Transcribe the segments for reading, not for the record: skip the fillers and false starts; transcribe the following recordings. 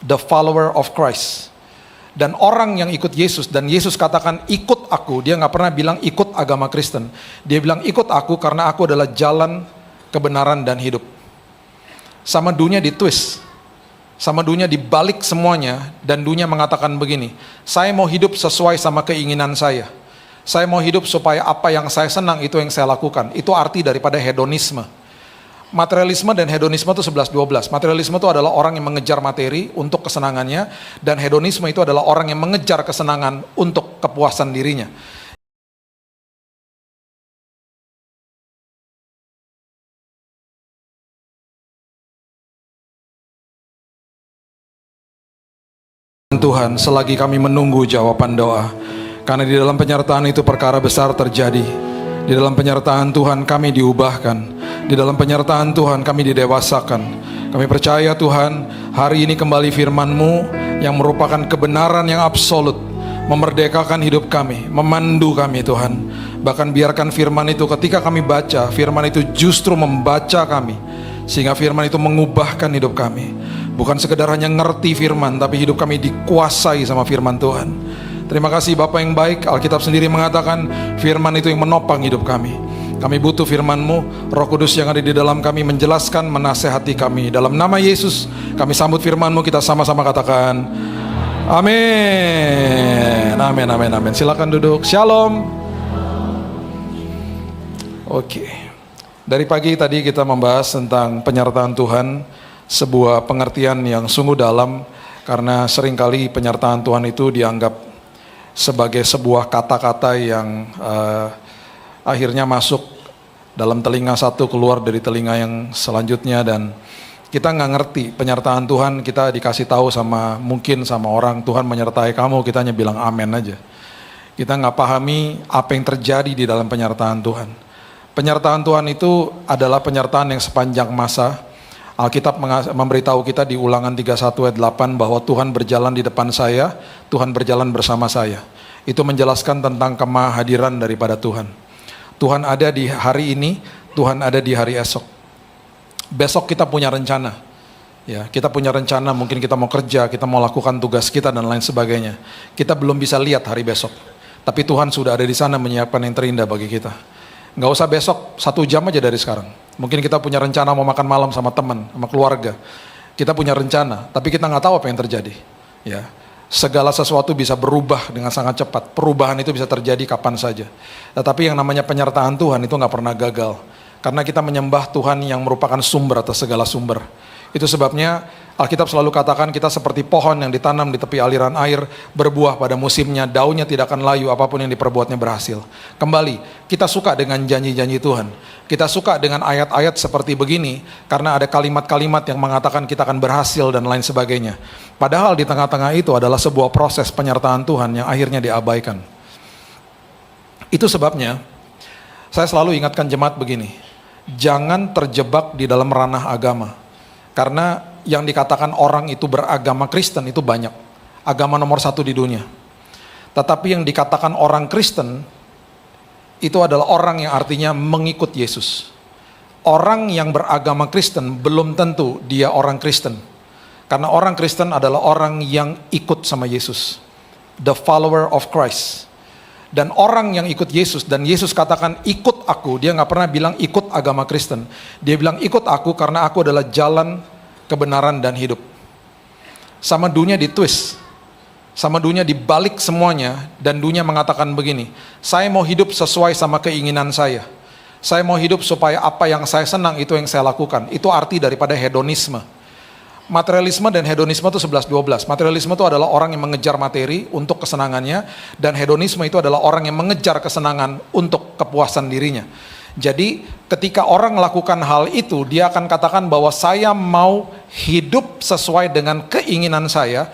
the follower of Christ. Dan orang yang ikut Yesus, dan Yesus katakan ikut aku, dia nggak pernah bilang ikut agama Kristen. Dia bilang ikut aku karena aku adalah jalan, kebenaran, dan hidup. Sama dunia ditwist, sama dunia dibalik semuanya, dan dunia mengatakan begini, saya mau hidup sesuai sama keinginan saya mau hidup supaya apa yang saya senang itu yang saya lakukan. Itu arti daripada hedonisme. Materialisme dan hedonisme itu 11-12. Materialisme itu adalah orang yang mengejar materi untuk kesenangannya, dan hedonisme itu adalah orang yang mengejar kesenangan untuk kepuasan dirinya. Tuhan, selagi kami menunggu jawaban doa, karena di dalam penyertaan itu perkara besar terjadi. Di dalam penyertaan Tuhan kami diubahkan. Di dalam penyertaan Tuhan kami didewasakan. Kami percaya Tuhan, hari ini kembali firman-Mu yang merupakan kebenaran yang absolut, memerdekakan hidup kami, memandu kami Tuhan. Bahkan biarkan firman itu ketika kami baca, firman itu justru membaca kami, sehingga firman itu mengubahkan hidup kami. Bukan sekedar hanya ngerti firman, tapi hidup kami dikuasai sama firman Tuhan. Terima kasih Bapa yang baik. Alkitab sendiri mengatakan firman itu yang menopang hidup kami. Kami butuh firman-Mu, Roh Kudus yang ada di dalam kami menjelaskan, menasehati kami. Dalam nama Yesus kami sambut firman-Mu, kita sama-sama katakan amin. Amin, amin, amin. Silakan duduk. Shalom. Oke. Dari pagi tadi kita membahas tentang penyertaan Tuhan, sebuah pengertian yang sungguh dalam, karena seringkali penyertaan Tuhan itu dianggap sebagai sebuah kata-kata yang akhirnya masuk dalam telinga satu, keluar dari telinga yang selanjutnya, dan kita nggak ngerti penyertaan Tuhan. Kita dikasih tahu mungkin sama orang, Tuhan menyertai kamu, kita hanya bilang amin aja. Kita nggak pahami apa yang terjadi di dalam penyertaan Tuhan. Penyertaan Tuhan itu adalah penyertaan yang sepanjang masa. Alkitab memberitahu kita di Ulangan 31 ayat 8 bahwa Tuhan berjalan di depan saya, Tuhan berjalan bersama saya. Itu menjelaskan tentang kemahadiran daripada Tuhan. Tuhan ada di hari ini, Tuhan ada di hari esok. Besok kita punya rencana. Ya, kita punya rencana, mungkin kita mau kerja, kita mau lakukan tugas kita dan lain sebagainya. Kita belum bisa lihat hari besok. Tapi Tuhan sudah ada di sana menyiapkan yang terindah bagi kita. Nggak usah besok, 1 jam aja dari sekarang. Mungkin kita punya rencana mau makan malam sama teman, sama keluarga. Kita punya rencana, tapi kita nggak tahu apa yang terjadi. Ya, segala sesuatu bisa berubah dengan sangat cepat. Perubahan itu bisa terjadi kapan saja. Tetapi yang namanya penyertaan Tuhan itu nggak pernah gagal. Karena kita menyembah Tuhan yang merupakan sumber atas segala sumber. Itu sebabnya Alkitab selalu katakan kita seperti pohon yang ditanam di tepi aliran air, berbuah pada musimnya, daunnya tidak akan layu, apapun yang diperbuatnya berhasil. Kembali, kita suka dengan janji-janji Tuhan. Kita suka dengan ayat-ayat seperti begini, karena ada kalimat-kalimat yang mengatakan kita akan berhasil dan lain sebagainya. Padahal di tengah-tengah itu adalah sebuah proses penyertaan Tuhan yang akhirnya diabaikan. Itu sebabnya, saya selalu ingatkan jemaat begini, jangan terjebak di dalam ranah agama. Karena yang dikatakan orang itu beragama Kristen itu banyak. Agama nomor 1 di dunia. Tetapi yang dikatakan orang Kristen itu adalah orang yang artinya mengikut Yesus. Orang yang beragama Kristen belum tentu dia orang Kristen. Karena orang Kristen adalah orang yang ikut sama Yesus. The follower of Christ. Dan orang yang ikut Yesus, dan Yesus katakan ikut aku, dia nggak pernah bilang ikut agama Kristen. Dia bilang ikut aku karena aku adalah jalan, kebenaran, dan hidup. Sama dunia ditwist, sama dunia dibalik semuanya, dan dunia mengatakan begini, saya mau hidup sesuai sama keinginan saya mau hidup supaya apa yang saya senang itu yang saya lakukan. Itu arti daripada hedonisme. Materialisme dan hedonisme itu 11-12. Materialisme itu adalah orang yang mengejar materi untuk kesenangannya, dan hedonisme itu adalah orang yang mengejar kesenangan untuk kepuasan dirinya. Jadi ketika orang melakukan hal itu, dia akan katakan bahwa saya mau hidup sesuai dengan keinginan saya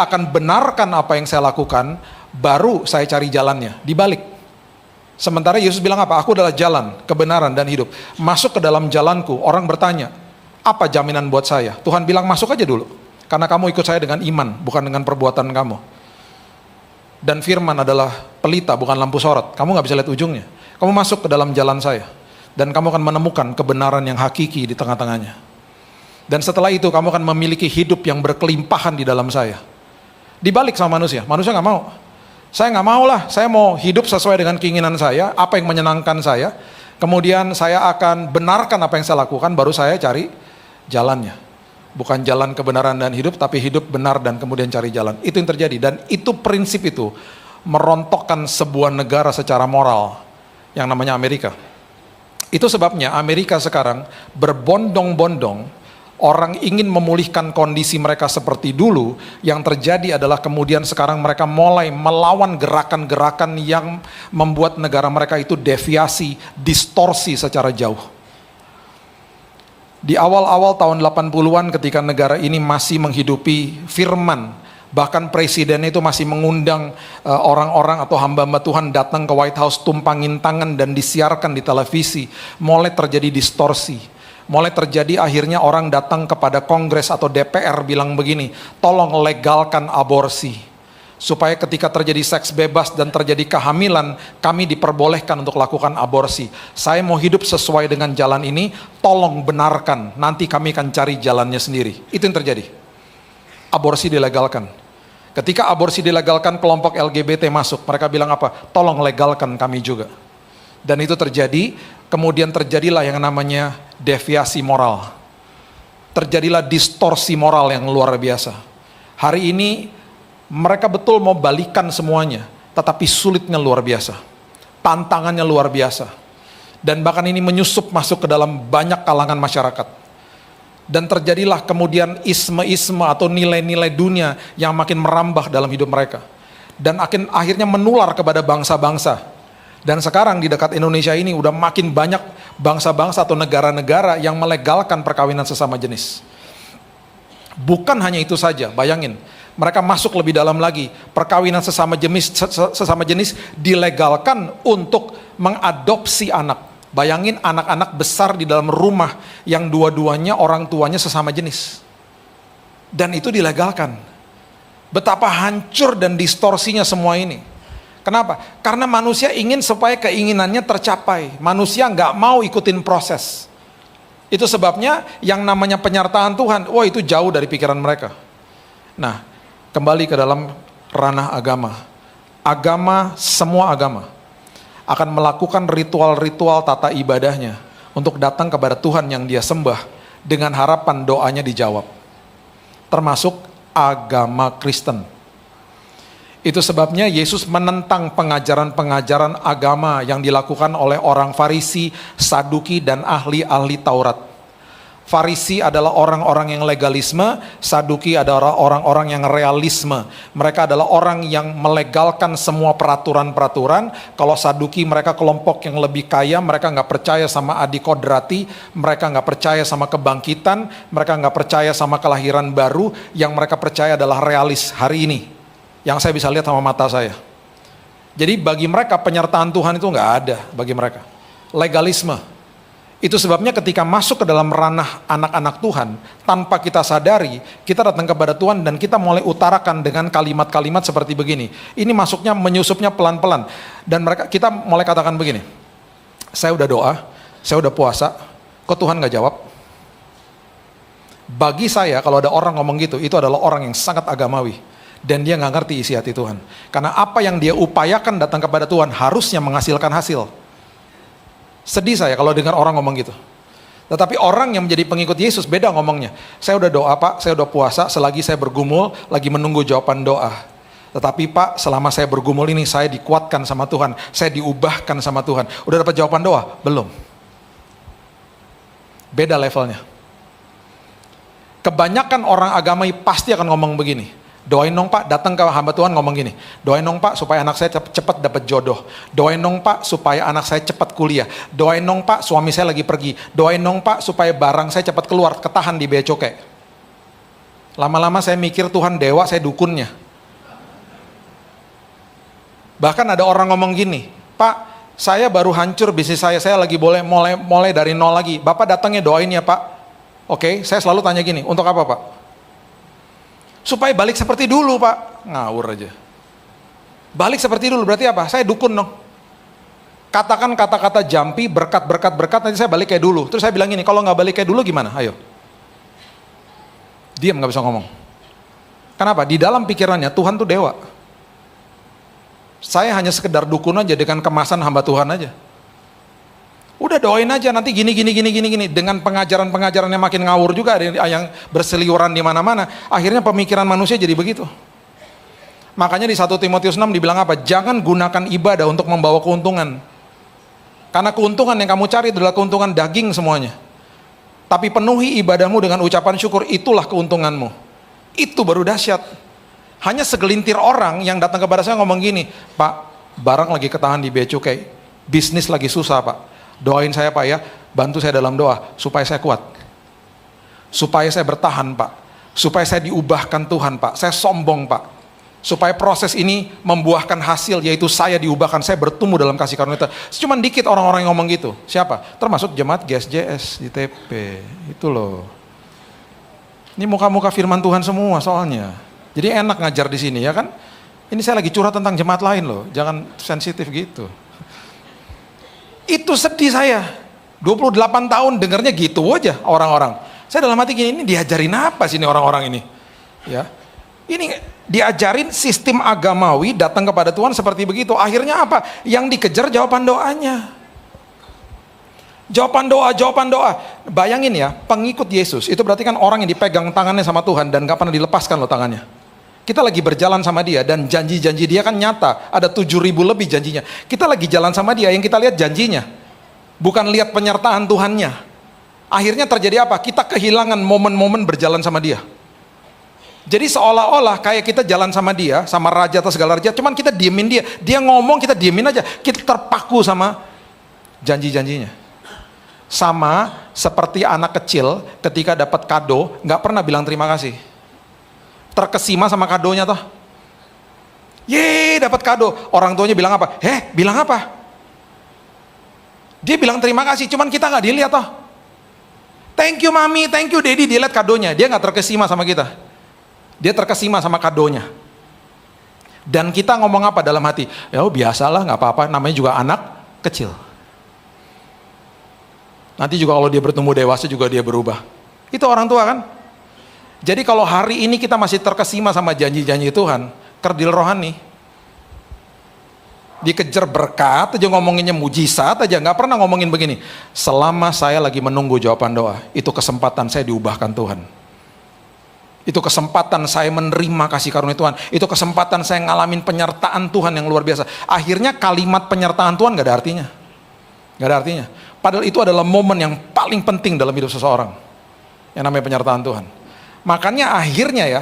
akan benarkan apa yang saya lakukan, baru saya cari jalannya, dibalik. Sementara Yesus bilang apa? Aku adalah jalan, kebenaran, dan hidup. Masuk ke dalam jalanku, orang bertanya, apa jaminan buat saya? Tuhan bilang masuk aja dulu, karena kamu ikut saya dengan iman, bukan dengan perbuatan kamu. Dan firman adalah pelita, bukan lampu sorot. Kamu gak bisa lihat ujungnya. Kamu masuk ke dalam jalan saya, dan kamu akan menemukan kebenaran yang hakiki di tengah-tengahnya. Dan setelah itu kamu akan memiliki hidup yang berkelimpahan di dalam saya. Dibalik sama manusia nggak mau. Saya nggak mau lah, saya mau hidup sesuai dengan keinginan saya, apa yang menyenangkan saya. Kemudian saya akan benarkan apa yang saya lakukan, baru saya cari jalannya. Bukan jalan kebenaran dan hidup, tapi hidup benar dan kemudian cari jalan. Itu yang terjadi, dan itu prinsip itu merontokkan sebuah negara secara moral yang namanya Amerika. Itu sebabnya Amerika sekarang berbondong-bondong orang ingin memulihkan kondisi mereka seperti dulu. Yang terjadi adalah kemudian sekarang mereka mulai melawan gerakan-gerakan yang membuat negara mereka itu deviasi, distorsi secara jauh. Di awal-awal tahun 80-an ketika negara ini masih menghidupi firman, bahkan presiden itu masih mengundang orang-orang atau hamba-hamba Tuhan datang ke White House, tumpangin tangan dan disiarkan di televisi, mulai terjadi distorsi. Mulai terjadi akhirnya orang datang kepada Kongres atau DPR bilang begini, tolong legalkan aborsi. Supaya ketika terjadi seks bebas dan terjadi kehamilan, kami diperbolehkan untuk lakukan aborsi. Saya mau hidup sesuai dengan jalan ini, tolong benarkan, nanti kami akan cari jalannya sendiri. Itu yang terjadi. Aborsi dilegalkan. Ketika aborsi dilegalkan, kelompok LGBT masuk. Mereka bilang apa? Tolong legalkan kami juga. Dan itu terjadi, kemudian terjadilah yang namanya deviasi moral. Terjadilah distorsi moral yang luar biasa. Hari ini mereka betul mau balikan semuanya, tetapi sulitnya luar biasa. Tantangannya luar biasa. Dan bahkan ini menyusup masuk ke dalam banyak kalangan masyarakat. Dan terjadilah kemudian isme-isme atau nilai-nilai dunia yang makin merambah dalam hidup mereka. Dan akhirnya menular kepada bangsa-bangsa. Dan sekarang di dekat Indonesia ini udah makin banyak bangsa-bangsa atau negara-negara yang melegalkan perkawinan sesama jenis. Bukan hanya itu saja, bayangin. Mereka masuk lebih dalam lagi. Perkawinan sesama jenis dilegalkan untuk mengadopsi anak. Bayangin anak-anak besar di dalam rumah yang dua-duanya orang tuanya sesama jenis. Dan itu dilegalkan. Betapa hancur dan distorsinya semua ini. Kenapa? Karena manusia ingin supaya keinginannya tercapai. Manusia nggak mau ikutin proses. Itu sebabnya yang namanya penyertaan Tuhan, wah itu jauh dari pikiran mereka. Nah, kembali ke dalam ranah agama. Agama, semua agama akan melakukan ritual-ritual tata ibadahnya untuk datang kepada Tuhan yang dia sembah dengan harapan doanya dijawab. Termasuk agama Kristen. Itu sebabnya Yesus menentang pengajaran-pengajaran agama yang dilakukan oleh orang Farisi, Saduki, dan ahli-ahli Taurat. Farisi adalah orang-orang yang legalisme, Saduki adalah orang-orang yang realisme. Mereka adalah orang yang melegalkan semua peraturan-peraturan. Kalau Saduki mereka kelompok yang lebih kaya, mereka nggak percaya sama adikodrati, mereka nggak percaya sama kebangkitan, mereka nggak percaya sama kelahiran baru, yang mereka percaya adalah realis hari ini. Yang saya bisa lihat sama mata saya. Jadi bagi mereka penyertaan Tuhan itu nggak ada bagi mereka. Legalisme. Itu sebabnya ketika masuk ke dalam ranah anak-anak Tuhan, tanpa kita sadari, kita datang kepada Tuhan dan kita mulai utarakan dengan kalimat-kalimat seperti begini. Ini masuknya, menyusupnya pelan-pelan. Dan kita mulai katakan begini, saya udah doa, saya udah puasa, kok Tuhan nggak jawab? Bagi saya, kalau ada orang ngomong gitu, itu adalah orang yang sangat agamawi. Dan dia nggak ngerti isi hati Tuhan. Karena apa yang dia upayakan datang kepada Tuhan harusnya menghasilkan hasil. Sedih saya kalau dengar orang ngomong gitu. Tetapi orang yang menjadi pengikut Yesus beda ngomongnya. Saya udah doa Pak, saya udah puasa, selagi saya bergumul, lagi menunggu jawaban doa. Tetapi Pak, selama saya bergumul ini, saya dikuatkan sama Tuhan, saya diubahkan sama Tuhan. Udah dapat jawaban doa? Belum. Beda levelnya. Kebanyakan orang agamai pasti akan ngomong begini. Doain dong Pak, datang ke hamba Tuhan ngomong gini, doain dong Pak supaya anak saya cepat dapat jodoh, doain dong Pak supaya anak saya cepat kuliah, doain dong Pak suami saya lagi pergi, doain dong Pak supaya barang saya cepat keluar, ketahan di bea cukai. Lama-lama saya mikir Tuhan dewa, saya dukunnya. Bahkan ada orang ngomong gini, Pak saya baru hancur bisnis saya lagi mulai dari nol lagi, Bapak datangnya doain ya Pak. Oke, saya selalu tanya gini, untuk apa Pak? Supaya balik seperti dulu Pak. Ngawur aja. Balik seperti dulu berarti apa? Saya dukun dong. Katakan kata-kata jampi, berkat, nanti saya balik kayak dulu. Terus saya bilang gini, kalau nggak balik kayak dulu gimana? Ayo. Diam, nggak bisa ngomong. Kenapa? Di dalam pikirannya Tuhan tuh dewa. Saya hanya sekedar dukun aja dengan kemasan hamba Tuhan aja. Udah doain aja nanti gini. Dengan pengajaran-pengajaran yang makin ngawur juga, ada yang berseliweran di mana-mana. Akhirnya pemikiran manusia jadi begitu. Makanya di 1 Timotius 6 dibilang apa? Jangan gunakan ibadah untuk membawa keuntungan. Karena keuntungan yang kamu cari adalah keuntungan daging semuanya. Tapi penuhi ibadahmu dengan ucapan syukur, itulah keuntunganmu. Itu baru dahsyat. Hanya segelintir orang yang datang kepada saya ngomong gini, Pak, barang lagi ketahan di bea cukai, bisnis lagi susah Pak, doain saya Pak ya, bantu saya dalam doa, supaya saya kuat, supaya saya bertahan Pak, supaya saya diubahkan Tuhan Pak, saya sombong Pak, supaya proses ini membuahkan hasil, yaitu saya diubahkan, saya bertumbuh dalam kasih karunia. Cuman dikit orang-orang yang ngomong gitu. Siapa? Termasuk jemaat GSJS di TP, itu loh. Ini muka-muka firman Tuhan semua soalnya. Jadi enak ngajar di sini ya kan? Ini saya lagi curhat tentang jemaat lain loh, jangan sensitif gitu. Itu sedih saya. 28 tahun dengarnya gitu aja orang-orang. Saya dalam hati gini, ini diajarin apa sih ini orang-orang ini? Ya. Ini diajarin sistem agamawi datang kepada Tuhan seperti begitu. Akhirnya apa? Yang dikejar jawaban doanya. Jawaban doa. Bayangin ya, pengikut Yesus, itu berarti kan orang yang dipegang tangannya sama Tuhan dan gak pernah dilepaskan loh tangannya. Kita lagi berjalan sama dia dan janji-janji dia kan nyata. Ada 7.000 lebih janjinya. Kita lagi jalan sama dia, yang kita lihat janjinya. Bukan lihat penyertaan Tuhannya. Akhirnya terjadi apa? Kita kehilangan momen-momen berjalan sama dia. Jadi seolah-olah kayak kita jalan sama dia, sama raja atau segala raja, cuman kita diemin dia. Dia ngomong, kita diemin aja. Kita terpaku sama janji-janjinya. Sama seperti anak kecil ketika dapat kado, nggak pernah bilang terima kasih. Terkesima sama kadonya toh. Yeay, dapat kado. Orang tuanya bilang apa? Bilang apa? Dia bilang terima kasih, cuman kita nggak dilihat toh. Thank you mami, thank you daddy, dia lihat kadonya. Dia nggak terkesima sama kita. Dia terkesima sama kadonya. Dan kita ngomong apa dalam hati? Ya biasalah, nggak apa-apa, namanya juga anak kecil. Nanti juga kalau dia bertumbuh dewasa juga dia berubah. Itu orang tua kan? Jadi kalau hari ini kita masih terkesima sama janji-janji Tuhan, kerdil rohani. Dikejar berkat aja ngomonginnya mujizat aja, nggak pernah ngomongin begini. Selama saya lagi menunggu jawaban doa, itu kesempatan saya diubahkan Tuhan. Itu kesempatan saya menerima kasih karunia Tuhan. Itu kesempatan saya ngalamin penyertaan Tuhan yang luar biasa. Akhirnya kalimat penyertaan Tuhan nggak ada artinya. Nggak ada artinya. Padahal itu adalah momen yang paling penting dalam hidup seseorang. Yang namanya penyertaan Tuhan. Makanya akhirnya ya,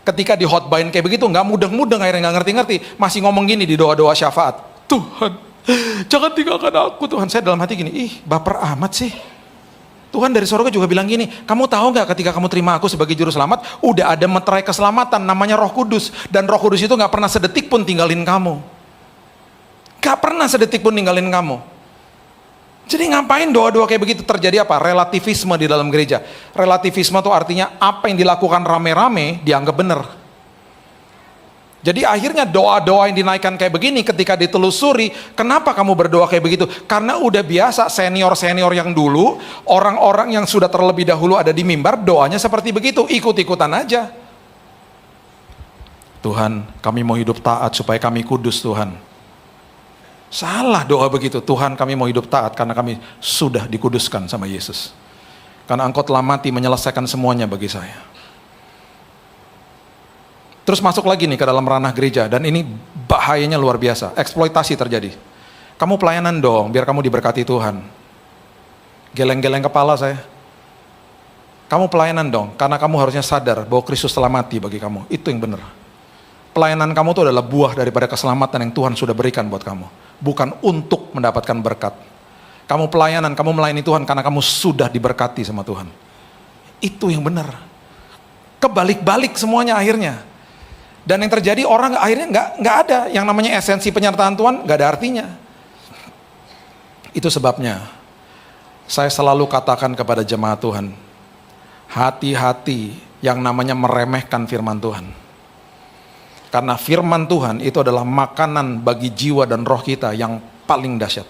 ketika di hotbain kayak begitu, nggak mudeng-mudeng, akhirnya nggak ngerti-ngerti, masih ngomong gini di doa-doa syafaat. Tuhan, jangan tinggalkan aku Tuhan. Saya dalam hati gini, baper amat sih. Tuhan dari surga juga bilang gini, kamu tahu nggak ketika kamu terima aku sebagai juru selamat, udah ada meterai keselamatan namanya Roh Kudus. Dan Roh Kudus itu nggak pernah sedetik pun tinggalin kamu. Nggak pernah sedetik pun ninggalin kamu. Jadi ngapain doa-doa kayak begitu? Terjadi apa? Relativisme di dalam gereja. Relativisme itu artinya apa yang dilakukan rame-rame dianggap benar. Jadi akhirnya doa-doa yang dinaikkan kayak begini ketika ditelusuri, kenapa kamu berdoa kayak begitu? Karena udah biasa senior-senior yang dulu, orang-orang yang sudah terlebih dahulu ada di mimbar, doanya seperti begitu, ikut-ikutan aja. Tuhan, kami mau hidup taat supaya kami kudus Tuhan. Salah doa begitu. Tuhan, kami mau hidup taat karena kami sudah dikuduskan sama Yesus. Karena Engkau telah mati menyelesaikan semuanya bagi saya. Terus masuk lagi nih ke dalam ranah gereja, dan ini bahayanya luar biasa. Eksploitasi terjadi. Kamu pelayanan dong biar kamu diberkati Tuhan. Geleng-geleng kepala saya. Kamu pelayanan dong karena kamu harusnya sadar bahwa Kristus telah mati bagi kamu. Itu yang benar. Pelayanan kamu itu adalah buah daripada keselamatan yang Tuhan sudah berikan buat kamu. Bukan untuk mendapatkan berkat. Kamu pelayanan, kamu melayani Tuhan karena kamu sudah diberkati sama Tuhan. Itu yang benar. Kebalik-balik semuanya akhirnya. Dan yang terjadi orang akhirnya nggak ada yang namanya esensi penyertaan Tuhan, nggak ada artinya. Itu sebabnya saya selalu katakan kepada jemaat Tuhan, hati-hati yang namanya meremehkan firman Tuhan. Karena firman Tuhan itu adalah makanan bagi jiwa dan roh kita yang paling dahsyat.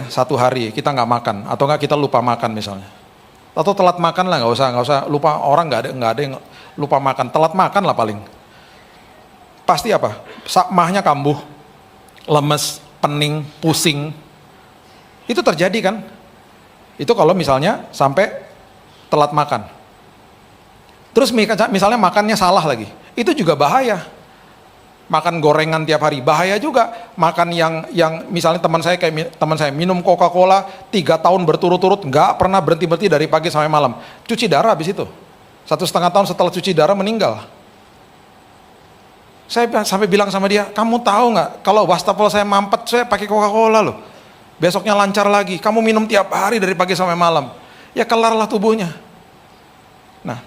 Satu hari kita nggak makan, atau nggak kita lupa makan misalnya. Atau telat makan lah, nggak usah lupa orang, nggak ada yang lupa makan, telat makan lah paling. Pasti apa? Mahnya kambuh, lemes, pening, pusing. Itu terjadi kan? Itu kalau misalnya sampai telat makan. Terus misalnya makannya salah lagi, itu juga bahaya. Makan gorengan tiap hari bahaya juga. Makan yang misalnya teman saya minum Coca-Cola 3 tahun berturut-turut nggak pernah berhenti dari pagi sampai malam, cuci darah habis itu. 1,5 tahun setelah cuci darah meninggal. Saya sampai bilang sama dia, kamu tahu nggak kalau wastafel saya mampet, saya pakai Coca-Cola loh. Besoknya lancar lagi. Kamu minum tiap hari dari pagi sampai malam, ya kelarlah tubuhnya. Nah,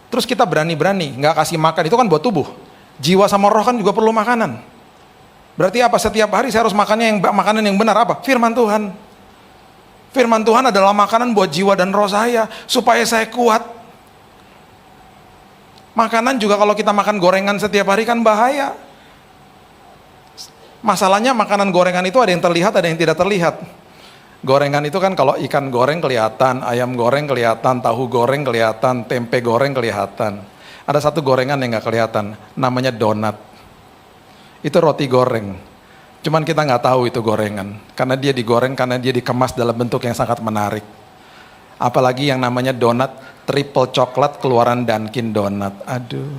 terus kita berani-berani nggak kasih makan, itu kan buat tubuh. Jiwa sama roh kan juga perlu makanan. Berarti apa? Setiap hari saya harus makanan yang benar. Apa? Firman Tuhan. Firman Tuhan adalah makanan buat jiwa dan roh saya, supaya saya kuat. Makanan juga kalau kita makan gorengan setiap hari kan bahaya. Masalahnya makanan gorengan itu ada yang terlihat, ada yang tidak terlihat. Gorengan itu kan kalau ikan goreng kelihatan, ayam goreng kelihatan, tahu goreng kelihatan, tempe goreng kelihatan. Ada satu gorengan yang nggak kelihatan, namanya donat. Itu roti goreng. Cuman kita nggak tahu itu gorengan, karena dia digoreng, karena dia dikemas dalam bentuk yang sangat menarik. Apalagi yang namanya donat triple coklat keluaran Dunkin Donat. Aduh.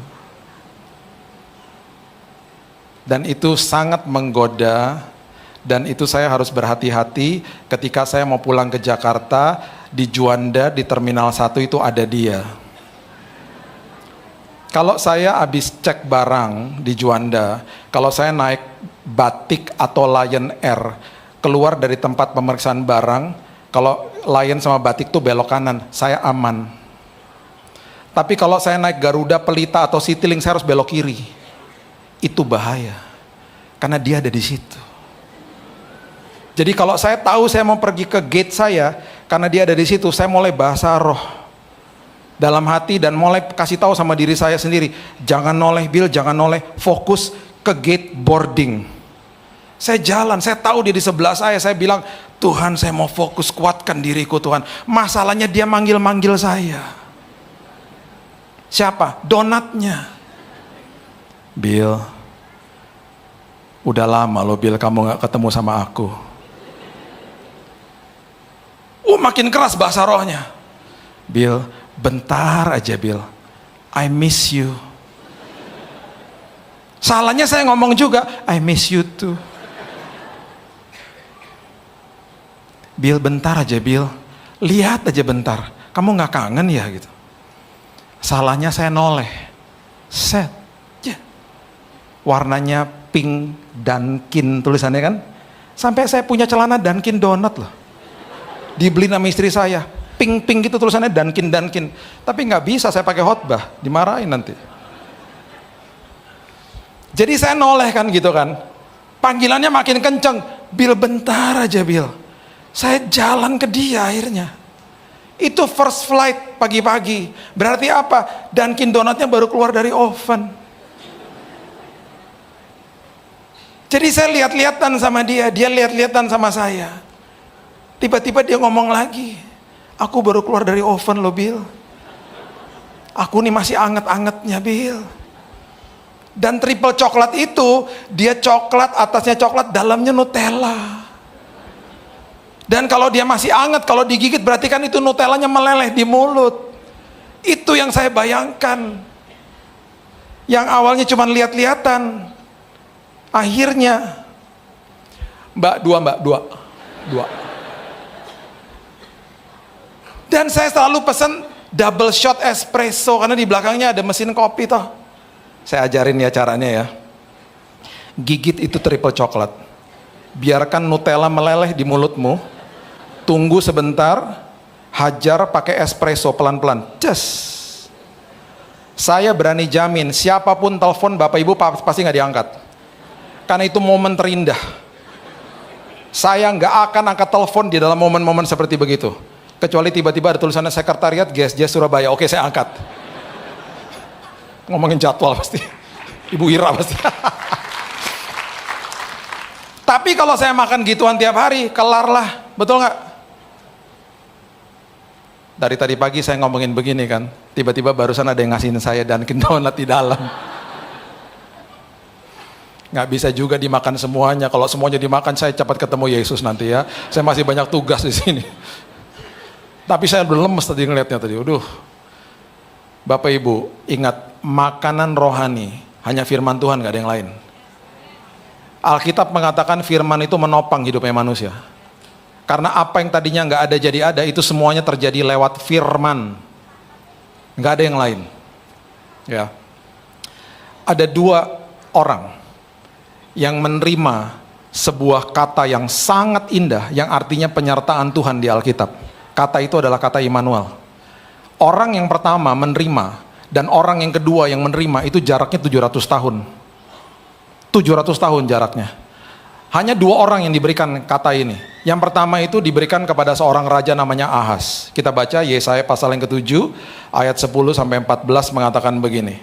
Dan itu sangat menggoda, dan itu saya harus berhati-hati ketika saya mau pulang ke Jakarta, di Juanda, di Terminal 1 itu ada dia. Kalau saya habis cek barang di Juanda, kalau saya naik Batik atau Lion Air, keluar dari tempat pemeriksaan barang, kalau Lion sama Batik tuh belok kanan, saya aman. Tapi kalau saya naik Garuda, Pelita atau Citylink, saya harus belok kiri. Itu bahaya, karena dia ada di situ. Jadi kalau saya tahu saya mau pergi ke gate saya, karena dia ada di situ, saya mulai bahasa roh dalam hati dan mulai kasih tahu sama diri saya sendiri, jangan noleh Bill, jangan noleh, fokus ke gate boarding. Saya jalan, saya tahu dia di sebelah saya bilang, Tuhan saya mau fokus, kuatkan diriku Tuhan. Masalahnya dia manggil-manggil saya. Siapa? Donatnya. Bill, udah lama loh Bill kamu gak ketemu sama aku. Makin keras bahasa rohnya. Bill, bentar aja Bill, I miss you. Salahnya saya ngomong juga, I miss you too. Bill, bentar aja Bill, lihat aja bentar, kamu gak kangen ya gitu. Salahnya saya noleh, set, yeah. Warnanya pink Dunkin tulisannya kan. Sampai saya punya celana Dunkin Donat loh, dibeli sama istri saya. Pink gitu tulisannya Dunkin. Tapi nggak bisa saya pakai khotbah, dimarahin nanti. Jadi saya noleh kan gitu kan. Panggilannya makin kenceng. Bill, bentar aja Bill. Saya jalan ke dia akhirnya. Itu first flight pagi-pagi. Berarti apa? Dunkin Donatnya baru keluar dari oven. Jadi saya lihat-lihatan sama dia lihat-lihatan sama saya. Tiba-tiba dia ngomong lagi, aku baru keluar dari oven loh Bill. Aku nih masih anget-angetnya Bill. Dan triple coklat itu, dia coklat, atasnya coklat, dalamnya Nutella. Dan kalau dia masih anget, kalau digigit berarti kan itu Nutellanya meleleh di mulut. Itu yang saya bayangkan. Yang awalnya cuma lihat-lihatan, akhirnya mbak dua. Dan saya selalu pesan double shot espresso, karena di belakangnya ada mesin kopi toh. Saya ajarin ya caranya ya. Gigit itu triple coklat, biarkan Nutella meleleh di mulutmu, tunggu sebentar, hajar pakai espresso pelan-pelan, ces. Saya berani jamin siapapun telepon bapak ibu pasti nggak diangkat, karena itu momen terindah. Saya nggak akan angkat telepon di dalam momen-momen seperti begitu, kecuali tiba-tiba ada tulisannya sekretariat GSJ Surabaya. Oke, saya angkat. Ngomongin jadwal pasti Ibu Ira pasti. Tapi kalau saya makan gituan tiap hari, kelar lah, betul nggak? Dari tadi pagi saya ngomongin begini kan, tiba-tiba barusan ada yang ngasihin saya Dunkin Donut di dalam. Nggak bisa juga dimakan semuanya. Kalau semuanya dimakan, saya cepat ketemu Yesus nanti ya. Saya masih banyak tugas di sini. Tapi saya belum lemes tadi ngeliatnya tadi. Bapak Ibu, ingat, makanan rohani hanya firman Tuhan, nggak ada yang lain. Alkitab mengatakan firman itu menopang hidupnya manusia. Karena apa yang tadinya nggak ada jadi ada, itu semuanya terjadi lewat firman. Nggak ada yang lain. Ya. Ada dua orang yang menerima sebuah kata yang sangat indah, yang artinya penyertaan Tuhan di Alkitab. Kata itu adalah kata Immanuel. Orang yang pertama menerima, dan orang yang kedua yang menerima, itu jaraknya 700 tahun. 700 tahun jaraknya. Hanya dua orang yang diberikan kata ini. Yang pertama itu diberikan kepada seorang raja namanya Ahaz. Kita baca Yesaya pasal yang ke-7 ayat 10 sampai 14 mengatakan begini.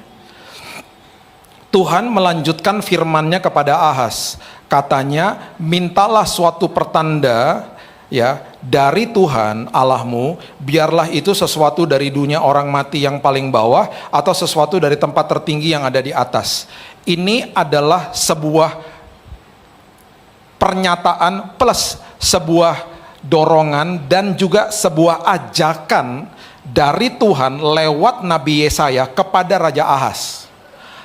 Tuhan melanjutkan firman-Nya kepada Ahaz. Katanya, mintalah suatu pertanda ya dari Tuhan Allahmu, biarlah itu sesuatu dari dunia orang mati yang paling bawah atau sesuatu dari tempat tertinggi yang ada di atas. Ini adalah sebuah pernyataan plus sebuah dorongan dan juga sebuah ajakan dari Tuhan lewat Nabi Yesaya kepada Raja Ahaz.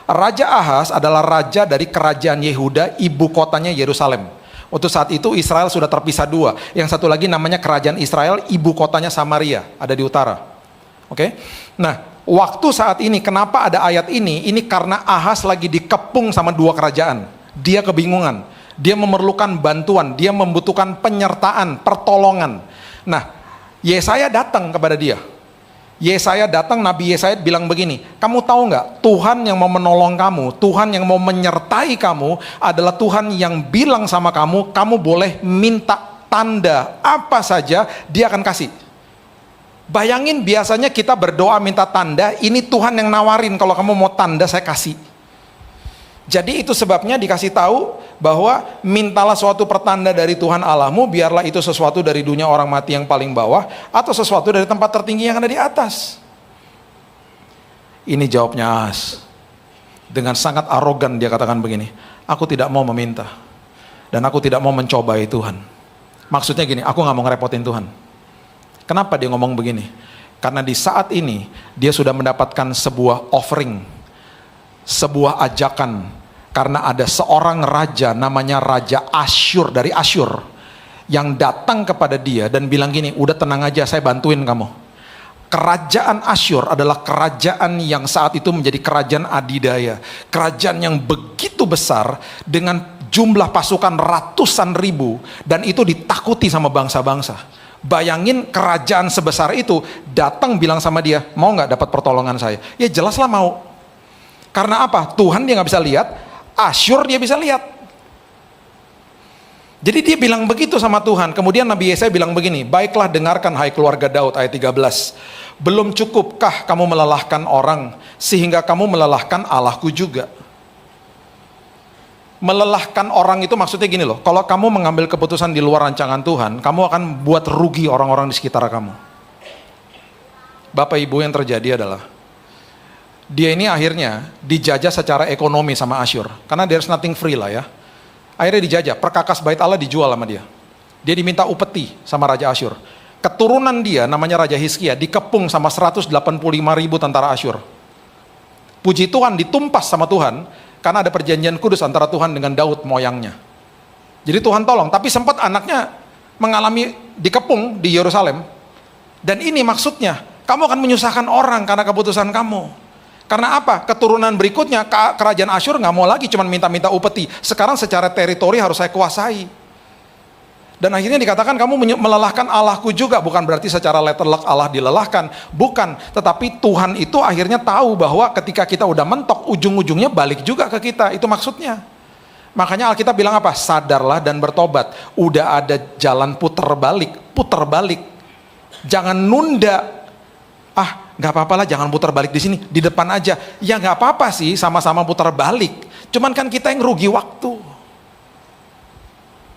Raja Ahaz adalah raja dari kerajaan Yehuda, ibu kotanya Yerusalem. Waktu saat itu Israel sudah terpisah dua. Yang satu lagi namanya kerajaan Israel, ibu kotanya Samaria, ada di utara. Oke? Nah, waktu saat ini kenapa ada ayat ini? Ini karena Ahaz lagi dikepung sama dua kerajaan. Dia kebingungan. Dia memerlukan bantuan, dia membutuhkan penyertaan, pertolongan. Nah, Yesaya datang kepada dia. Yesaya datang, Nabi Yesaya bilang begini, kamu tahu nggak, Tuhan yang mau menolong kamu, Tuhan yang mau menyertai kamu adalah Tuhan yang bilang sama kamu, kamu boleh minta tanda apa saja, dia akan kasih. Bayangin biasanya kita berdoa minta tanda, ini Tuhan yang nawarin, kalau kamu mau tanda saya kasih. Jadi itu sebabnya dikasih tahu bahwa mintalah suatu pertanda dari Tuhan Allahmu, biarlah itu sesuatu dari dunia orang mati yang paling bawah atau sesuatu dari tempat tertinggi yang ada di atas. Ini jawabnya Ahaz. Dengan sangat arogan dia katakan begini, aku tidak mau meminta dan aku tidak mau mencobai Tuhan. Maksudnya gini, aku nggak mau ngerepotin Tuhan. Kenapa dia ngomong begini? Karena di saat ini dia sudah mendapatkan sebuah offering, sebuah ajakan, karena ada seorang raja namanya Raja Asyur dari Asyur yang datang kepada dia dan bilang gini, udah tenang aja, saya bantuin kamu. Kerajaan Asyur adalah kerajaan yang saat itu menjadi kerajaan adidaya, kerajaan yang begitu besar dengan jumlah pasukan ratusan ribu, dan itu ditakuti sama bangsa-bangsa. Bayangin kerajaan sebesar itu datang bilang sama dia, mau nggak dapat pertolongan saya? Ya jelaslah mau. Karena apa? Tuhan dia nggak bisa lihat, Asyur dia bisa lihat. Jadi dia bilang begitu sama Tuhan. Kemudian Nabi Yesaya bilang begini, baiklah dengarkan hai keluarga Daud, ayat 13. Belum cukupkah kamu melelahkan orang sehingga kamu melelahkan Allahku juga? Melelahkan orang itu maksudnya gini loh, kalau kamu mengambil keputusan di luar rancangan Tuhan, kamu akan buat rugi orang-orang di sekitar kamu. Bapak Ibu, yang terjadi adalah dia ini akhirnya dijajah secara ekonomi sama Asyur. Karena there's nothing free lah ya. Akhirnya dijajah, perkakas bait Allah dijual sama dia. Dia diminta upeti sama Raja Asyur. Keturunan dia namanya Raja Hizkia dikepung sama 185.000 tentara Asyur. Puji Tuhan ditumpas sama Tuhan karena ada perjanjian kudus antara Tuhan dengan Daud moyangnya. Jadi Tuhan tolong, tapi sempat anaknya mengalami dikepung di Yerusalem. Dan ini maksudnya, kamu akan menyusahkan orang karena keputusan kamu. Karena apa? Keturunan berikutnya kerajaan Asyur nggak mau lagi cuma minta-minta upeti. Sekarang secara teritori harus saya kuasai. Dan akhirnya dikatakan kamu melelahkan Allahku juga. Bukan berarti secara letter luck Allah dilelahkan. Bukan. Tetapi Tuhan itu akhirnya tahu bahwa ketika kita udah mentok, ujung-ujungnya balik juga ke kita. Itu maksudnya. Makanya Alkitab bilang apa? Sadarlah dan bertobat. Udah ada jalan puter balik. Puter balik. Jangan nunda. Nggak apa-apa lah, jangan putar balik di sini, di depan aja. Ya nggak apa-apa sih, sama-sama putar balik. Cuman kan kita yang rugi waktu.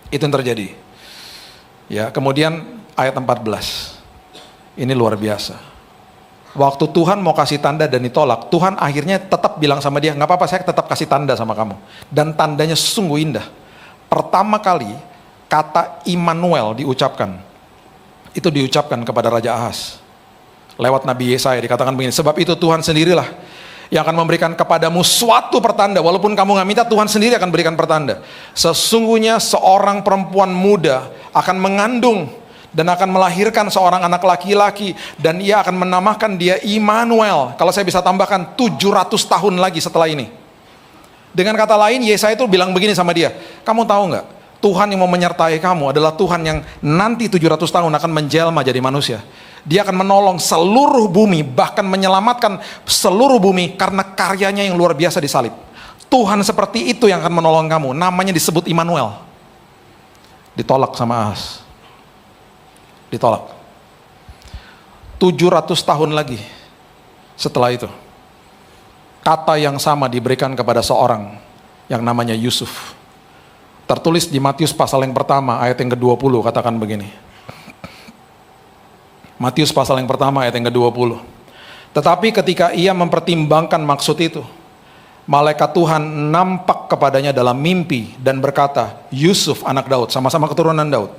Itu yang terjadi. Ya, kemudian ayat 14. Ini luar biasa. Waktu Tuhan mau kasih tanda dan ditolak, Tuhan akhirnya tetap bilang sama dia, nggak apa-apa, saya tetap kasih tanda sama kamu. Dan tandanya sungguh indah. Pertama kali kata Immanuel diucapkan, itu diucapkan kepada Raja Ahaz. Lewat Nabi Yesaya dikatakan begini, sebab itu Tuhan sendirilah yang akan memberikan kepadamu suatu pertanda. Walaupun kamu nggak minta, Tuhan sendiri akan berikan pertanda. Sesungguhnya seorang perempuan muda akan mengandung dan akan melahirkan seorang anak laki-laki, dan ia akan menamakan dia Immanuel. Kalau saya bisa tambahkan 700 tahun lagi setelah ini. Dengan kata lain, Yesaya itu bilang begini sama dia, kamu tahu nggak, Tuhan yang mau menyertai kamu adalah Tuhan yang nanti 700 tahun akan menjelma jadi manusia. Dia akan menolong seluruh bumi, bahkan menyelamatkan seluruh bumi karena karyanya yang luar biasa di salib. Tuhan seperti itu yang akan menolong kamu, namanya disebut Immanuel. Ditolak sama Ahaz. Ditolak. 700 tahun lagi setelah itu, kata yang sama diberikan kepada seorang yang namanya Yusuf. Tertulis di Matius pasal yang pertama ayat yang ke-20, katakan begini. Matius pasal yang pertama ayat yang ke-20. Tetapi ketika ia mempertimbangkan maksud itu, malaikat Tuhan nampak kepadanya dalam mimpi dan berkata, Yusuf anak Daud, sama-sama keturunan Daud,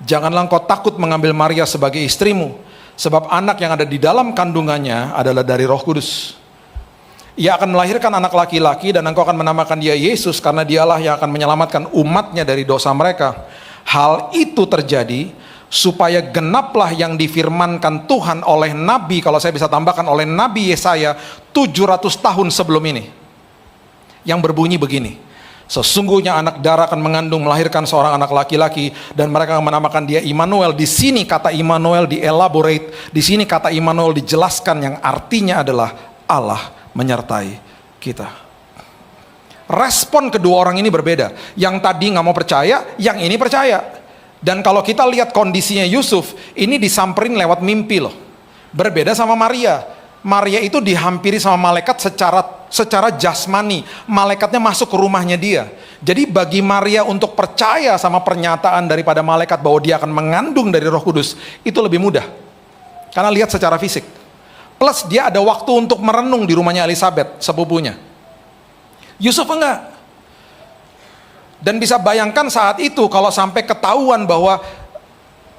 janganlah engkau takut mengambil Maria sebagai istrimu, sebab anak yang ada di dalam kandungannya adalah dari Roh Kudus. Ia akan melahirkan anak laki-laki dan engkau akan menamakan dia Yesus, karena dialah yang akan menyelamatkan umatnya dari dosa mereka. Hal itu terjadi supaya genaplah yang difirmankan Tuhan oleh Nabi, kalau saya bisa tambahkan oleh Nabi Yesaya 700 tahun sebelum ini, yang berbunyi begini, sesungguhnya anak darah akan mengandung melahirkan seorang anak laki-laki, dan mereka akan menamakan dia Immanuel. Di sini kata Immanuel dielaborate, di sini kata Immanuel dijelaskan, yang artinya adalah Allah menyertai kita. Respon kedua orang ini berbeda. Yang tadi nggak mau percaya, yang ini percaya. Dan kalau kita lihat kondisinya Yusuf, ini disamperin lewat mimpi loh. Berbeda sama Maria. Maria itu dihampiri sama malaikat secara jasmani. Malaikatnya masuk ke rumahnya dia. Jadi bagi Maria untuk percaya sama pernyataan daripada malaikat bahwa dia akan mengandung dari Roh Kudus, itu lebih mudah. Karena lihat secara fisik. Plus dia ada waktu untuk merenung di rumahnya Elizabeth, sepupunya. Yusuf enggak. Dan bisa bayangkan saat itu kalau sampai ketahuan bahwa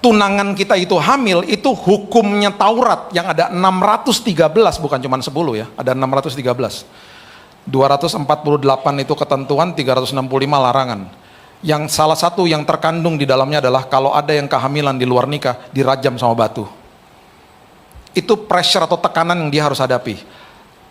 tunangan kita itu hamil, itu hukumnya Taurat yang ada 613, bukan cuma 10 ya, ada 613. 248 itu ketentuan, 365 larangan. Yang salah satu yang terkandung di dalamnya adalah kalau ada yang kehamilan di luar nikah, dirajam sama batu. Itu pressure atau tekanan yang dia harus hadapi.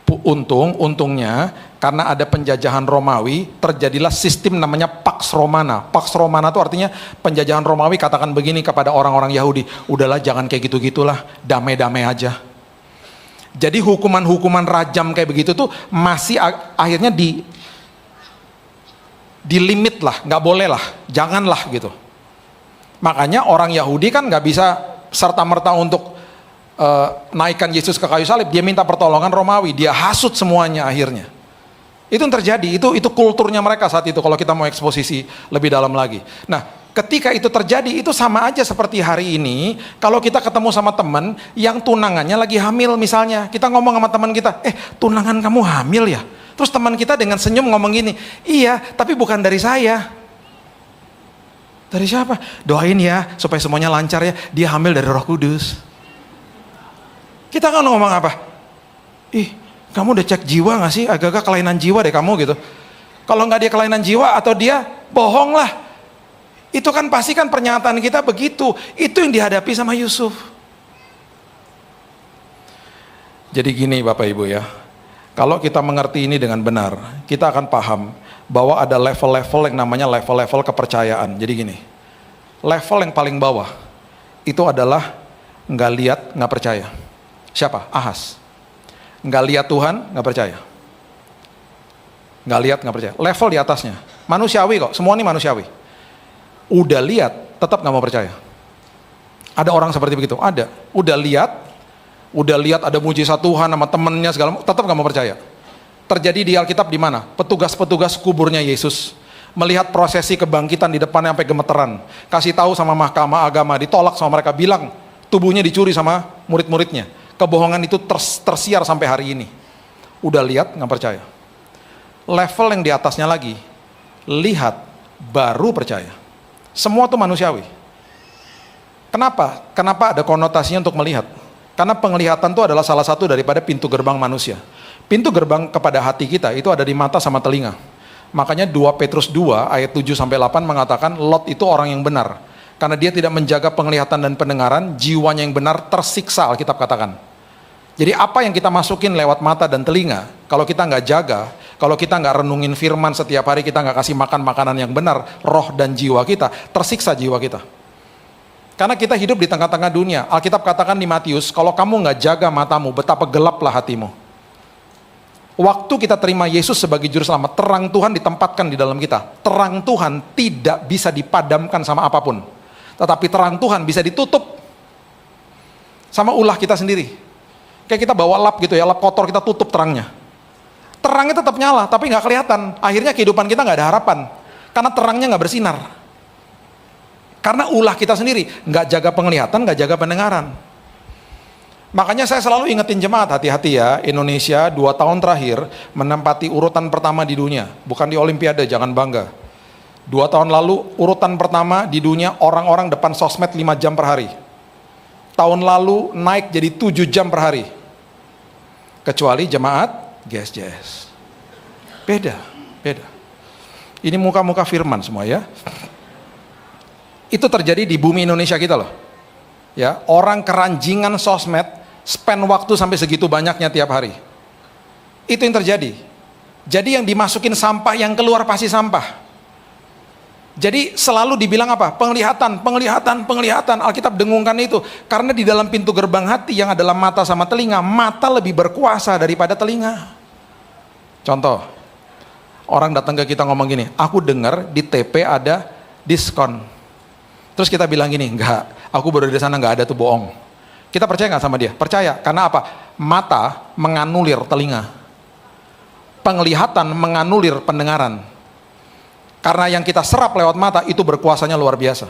Untungnya karena ada penjajahan Romawi, terjadilah sistem namanya Pax Romana. Pax Romana itu artinya penjajahan Romawi katakan begini kepada orang-orang Yahudi, udahlah jangan kayak gitu-gitulah, damai-damai aja. Jadi hukuman-hukuman rajam kayak begitu tuh masih akhirnya di limit lah, nggak boleh lah, janganlah gitu. Makanya orang Yahudi kan nggak bisa serta-merta untuk naikkan Yesus ke kayu salib, dia minta pertolongan Romawi, dia hasut semuanya akhirnya. Itu yang terjadi, itu kulturnya mereka saat itu kalau kita mau eksposisi lebih dalam lagi. Nah, ketika itu terjadi, itu sama aja seperti hari ini, kalau kita ketemu sama teman yang tunangannya lagi hamil misalnya, kita ngomong sama teman kita, tunangan kamu hamil ya? Terus teman kita dengan senyum ngomong gini, iya, tapi bukan dari saya. Dari siapa? Doain ya, supaya semuanya lancar ya, dia hamil dari Roh Kudus. Kita kan ngomong apa? Kamu udah cek jiwa gak sih? Agak-agak kelainan jiwa deh kamu gitu. Kalau nggak dia kelainan jiwa atau dia bohong lah. Itu kan pasti kan pernyataan kita begitu. Itu yang dihadapi sama Yusuf. Jadi gini Bapak Ibu ya. Kalau kita mengerti ini dengan benar, kita akan paham bahwa ada level-level yang namanya level-level kepercayaan. Jadi gini, level yang paling bawah itu adalah nggak lihat, nggak percaya. Siapa? Ahaz. Nggak lihat Tuhan, nggak percaya. Nggak lihat, nggak percaya. Level di atasnya, manusiawi kok, semua ini manusiawi. Udah lihat, tetap nggak mau percaya. Ada orang seperti begitu, ada. Udah lihat ada mujizat Tuhan sama temennya segala, tetap nggak mau percaya. Terjadi di Alkitab di mana? Petugas-petugas kuburnya Yesus melihat prosesi kebangkitan di depannya sampai gemeteran. Kasih tahu sama mahkamah agama, ditolak sama mereka, bilang tubuhnya dicuri sama murid-muridnya. Kebohongan itu tersiar sampai hari ini. Udah lihat, nggak percaya. Level yang di atasnya lagi, lihat, baru percaya. Semua tuh manusiawi. Kenapa? Kenapa ada konotasinya untuk melihat? Karena penglihatan itu adalah salah satu daripada pintu gerbang manusia. Pintu gerbang kepada hati kita itu ada di mata sama telinga. Makanya 2 Petrus 2 ayat 7-8 mengatakan Lot itu orang yang benar. Karena dia tidak menjaga penglihatan dan pendengaran, jiwanya yang benar tersiksa, Alkitab katakan. Jadi apa yang kita masukin lewat mata dan telinga, kalau kita nggak jaga, kalau kita nggak renungin firman setiap hari, kita nggak kasih makan makanan yang benar, roh dan jiwa kita, tersiksa jiwa kita. Karena kita hidup di tengah-tengah dunia. Alkitab katakan di Matius, kalau kamu nggak jaga matamu, betapa gelaplah hatimu. Waktu kita terima Yesus sebagai juru selamat, terang Tuhan ditempatkan di dalam kita. Terang Tuhan tidak bisa dipadamkan sama apapun. Tetapi terang Tuhan bisa ditutup sama ulah kita sendiri. Kayak kita bawa lap gitu ya, lap kotor kita tutup terangnya. Terangnya tetap nyala, tapi nggak kelihatan. Akhirnya kehidupan kita nggak ada harapan. Karena terangnya nggak bersinar. Karena ulah kita sendiri, nggak jaga penglihatan, nggak jaga pendengaran. Makanya saya selalu ingetin jemaat, hati-hati ya, Indonesia 2 tahun terakhir menempati urutan pertama di dunia. Bukan di Olimpiade, jangan bangga. 2 tahun lalu, urutan pertama di dunia orang-orang depan sosmed 5 jam per hari. Tahun lalu naik jadi 7 jam per hari. Kecuali jemaat GSJS. Beda. Ini muka-muka firman semua ya. Itu terjadi di bumi Indonesia kita loh. Ya, orang keranjingan sosmed spend waktu sampai segitu banyaknya tiap hari. Itu yang terjadi. Jadi yang dimasukin sampah, yang keluar pasti sampah. Jadi selalu dibilang apa? Penglihatan. Alkitab dengungkan itu. Karena di dalam pintu gerbang hati yang adalah mata sama telinga, mata lebih berkuasa daripada telinga. Contoh, orang datang ke kita ngomong gini, aku dengar di TP ada diskon. Terus kita bilang gini, enggak, aku baru di sana, enggak ada, tuh bohong. Kita percaya nggak sama dia? Percaya, karena apa? Mata menganulir telinga. Penglihatan menganulir pendengaran. Karena yang kita serap lewat mata itu berkuasanya luar biasa.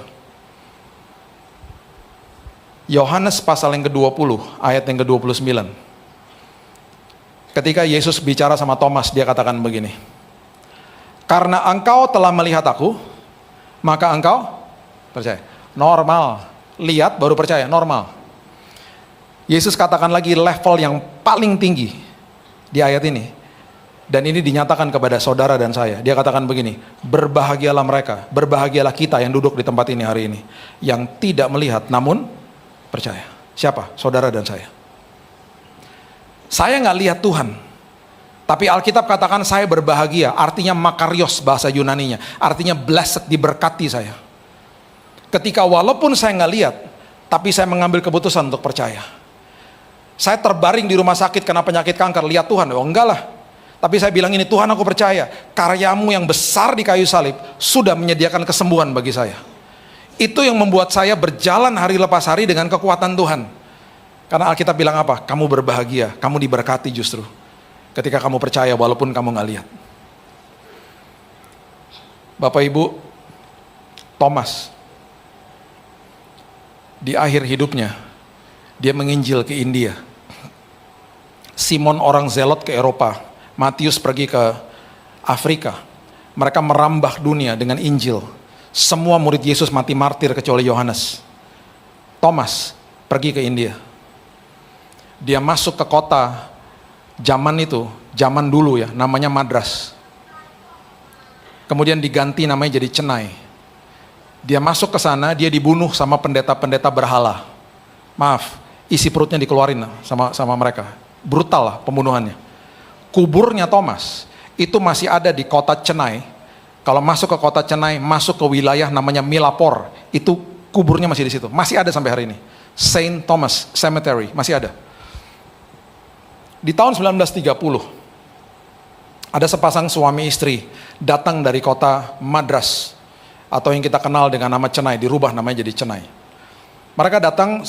Yohanes pasal yang ke-20, ayat yang ke-29. Ketika Yesus bicara sama Thomas, dia katakan begini. Karena engkau telah melihat aku, maka engkau percaya. Normal. Lihat baru percaya, normal. Yesus katakan lagi level yang paling tinggi di ayat ini. Dan ini dinyatakan kepada saudara dan saya. Dia katakan begini, berbahagialah mereka, berbahagialah kita yang duduk di tempat ini hari ini. Yang tidak melihat namun percaya. Siapa? Saudara dan saya. Saya nggak lihat Tuhan. Tapi Alkitab katakan saya berbahagia. Artinya makarios bahasa Yunaninya. Artinya blessed, diberkati saya. Ketika walaupun saya nggak lihat, tapi saya mengambil keputusan untuk percaya. Saya terbaring di rumah sakit karena penyakit kanker, lihat Tuhan, oh enggak lah. Tapi saya bilang ini, Tuhan aku percaya, karyamu yang besar di kayu salib sudah menyediakan kesembuhan bagi saya. Itu yang membuat saya berjalan hari lepas hari dengan kekuatan Tuhan. Karena Alkitab bilang apa? Kamu berbahagia, kamu diberkati justru. Ketika kamu percaya walaupun kamu nggak lihat. Bapak Ibu, Thomas di akhir hidupnya, dia menginjil ke India. Simon orang Zelot ke Eropa. Matius pergi ke Afrika. Mereka merambah dunia dengan Injil. Semua murid Yesus mati martir kecuali Yohanes. Thomas pergi ke India. Dia masuk ke kota zaman itu, zaman dulu ya, namanya Madras. Kemudian diganti namanya jadi Chennai. Dia masuk ke sana, dia dibunuh sama pendeta-pendeta berhala. Maaf, isi perutnya dikeluarin sama mereka. Brutal lah pembunuhannya. Kuburnya Thomas itu masih ada di kota Chennai. Kalau masuk ke kota Chennai, masuk ke wilayah namanya Milapore, itu kuburnya masih di situ. Masih ada sampai hari ini. Saint Thomas Cemetery, masih ada. Di tahun 1930, ada sepasang suami istri datang dari kota Madras, atau yang kita kenal dengan nama Chennai, dirubah namanya jadi Chennai. Mereka datang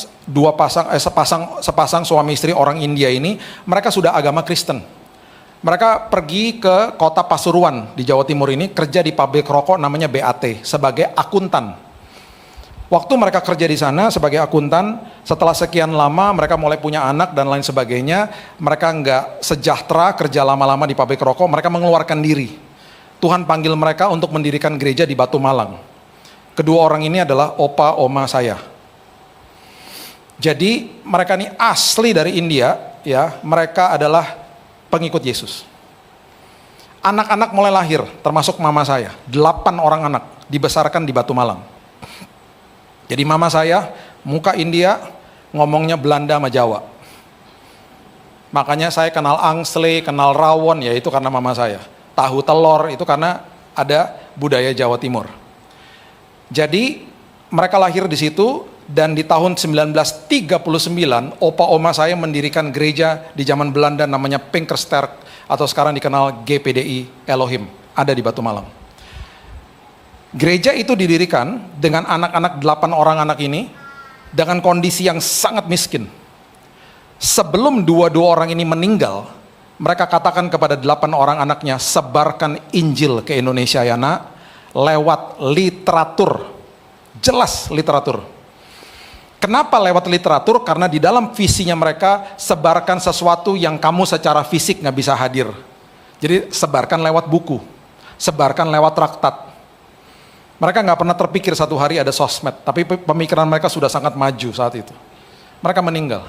sepasang suami istri orang India ini, mereka sudah agama Kristen. Mereka pergi ke kota Pasuruan di Jawa Timur ini, kerja di pabrik rokok namanya BAT sebagai akuntan. Waktu mereka kerja di sana sebagai akuntan, setelah sekian lama mereka mulai punya anak dan lain sebagainya, mereka nggak sejahtera kerja lama-lama di pabrik rokok, mereka mengeluarkan diri. Tuhan panggil mereka untuk mendirikan gereja di Batu Malang. Kedua orang ini adalah opa oma saya. Jadi mereka ini asli dari India, ya, mereka adalah pengikut Yesus. Anak-anak mulai lahir, termasuk mama saya, 8 orang anak, dibesarkan di Batu Malang. Jadi mama saya, muka India, ngomongnya Belanda sama Jawa. Makanya saya kenal angsle, kenal rawon, ya itu karena mama saya. Tahu telur, itu karena ada budaya Jawa Timur. Jadi mereka lahir di situ, dan di tahun 1939, opa oma saya mendirikan gereja di zaman Belanda namanya Pinkersterk, atau sekarang dikenal GPDI Elohim, ada di Batu Malang. Gereja itu didirikan dengan anak-anak 8 orang anak ini dengan kondisi yang sangat miskin. Sebelum dua orang ini meninggal, mereka katakan kepada 8 orang anaknya, sebarkan Injil ke Indonesia ya nak, lewat literatur. Jelas literatur. Kenapa lewat literatur? Karena di dalam visinya mereka, sebarkan sesuatu yang kamu secara fisik nggak bisa hadir. Jadi sebarkan lewat buku, sebarkan lewat traktat. Mereka nggak pernah terpikir satu hari ada sosmed, tapi pemikiran mereka sudah sangat maju saat itu. Mereka meninggal.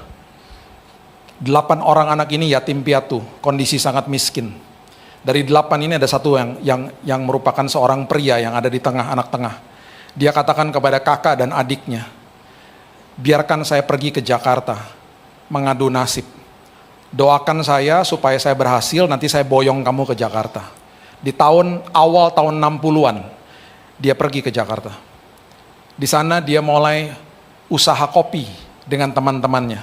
8 orang anak ini yatim piatu, kondisi sangat miskin. Dari 8 ini ada satu yang merupakan seorang pria yang ada di tengah, anak tengah. Dia katakan kepada kakak dan adiknya, biarkan saya pergi ke Jakarta, mengadu nasib. Doakan saya supaya saya berhasil, nanti saya boyong kamu ke Jakarta. Di awal tahun 60-an, dia pergi ke Jakarta. Di sana dia mulai usaha kopi dengan teman-temannya.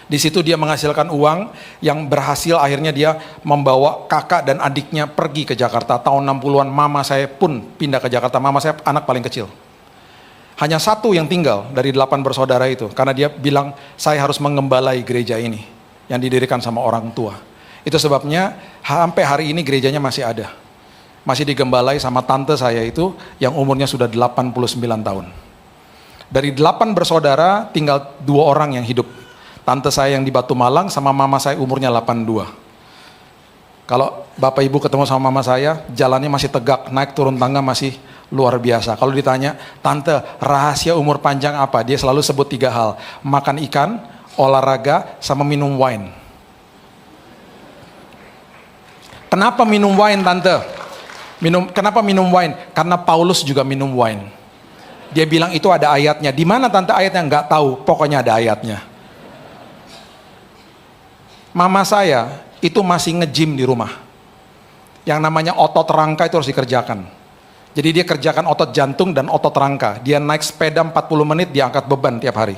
Di situ dia menghasilkan uang yang berhasil, akhirnya dia membawa kakak dan adiknya pergi ke Jakarta. Tahun 60-an mama saya pun pindah ke Jakarta. Mama saya anak paling kecil. Hanya satu yang tinggal dari 8 bersaudara itu, karena dia bilang saya harus mengembalai gereja ini yang didirikan sama orang tua. Itu sebabnya sampai hari ini gerejanya masih ada. Masih digembalai sama tante saya itu yang umurnya sudah 89 tahun. Dari 8 bersaudara tinggal 2 orang yang hidup. Tante saya yang di Batu Malang sama mama saya umurnya 82. Kalau bapak ibu ketemu sama mama saya, jalannya masih tegak, naik turun tangga masih luar biasa. Kalau ditanya, tante rahasia umur panjang apa? Dia selalu sebut 3 hal. Makan ikan, olahraga, sama minum wine. Kenapa minum wine tante? Kenapa minum wine? Karena Paulus juga minum wine. Dia bilang itu ada ayatnya. Di mana tante ayatnya? Nggak tahu, pokoknya ada ayatnya. Mama saya itu masih nge-gym di rumah. Yang namanya otot rangka itu harus dikerjakan. Jadi dia kerjakan otot jantung dan otot rangka. Dia naik sepeda 40 menit, dia angkat beban tiap hari.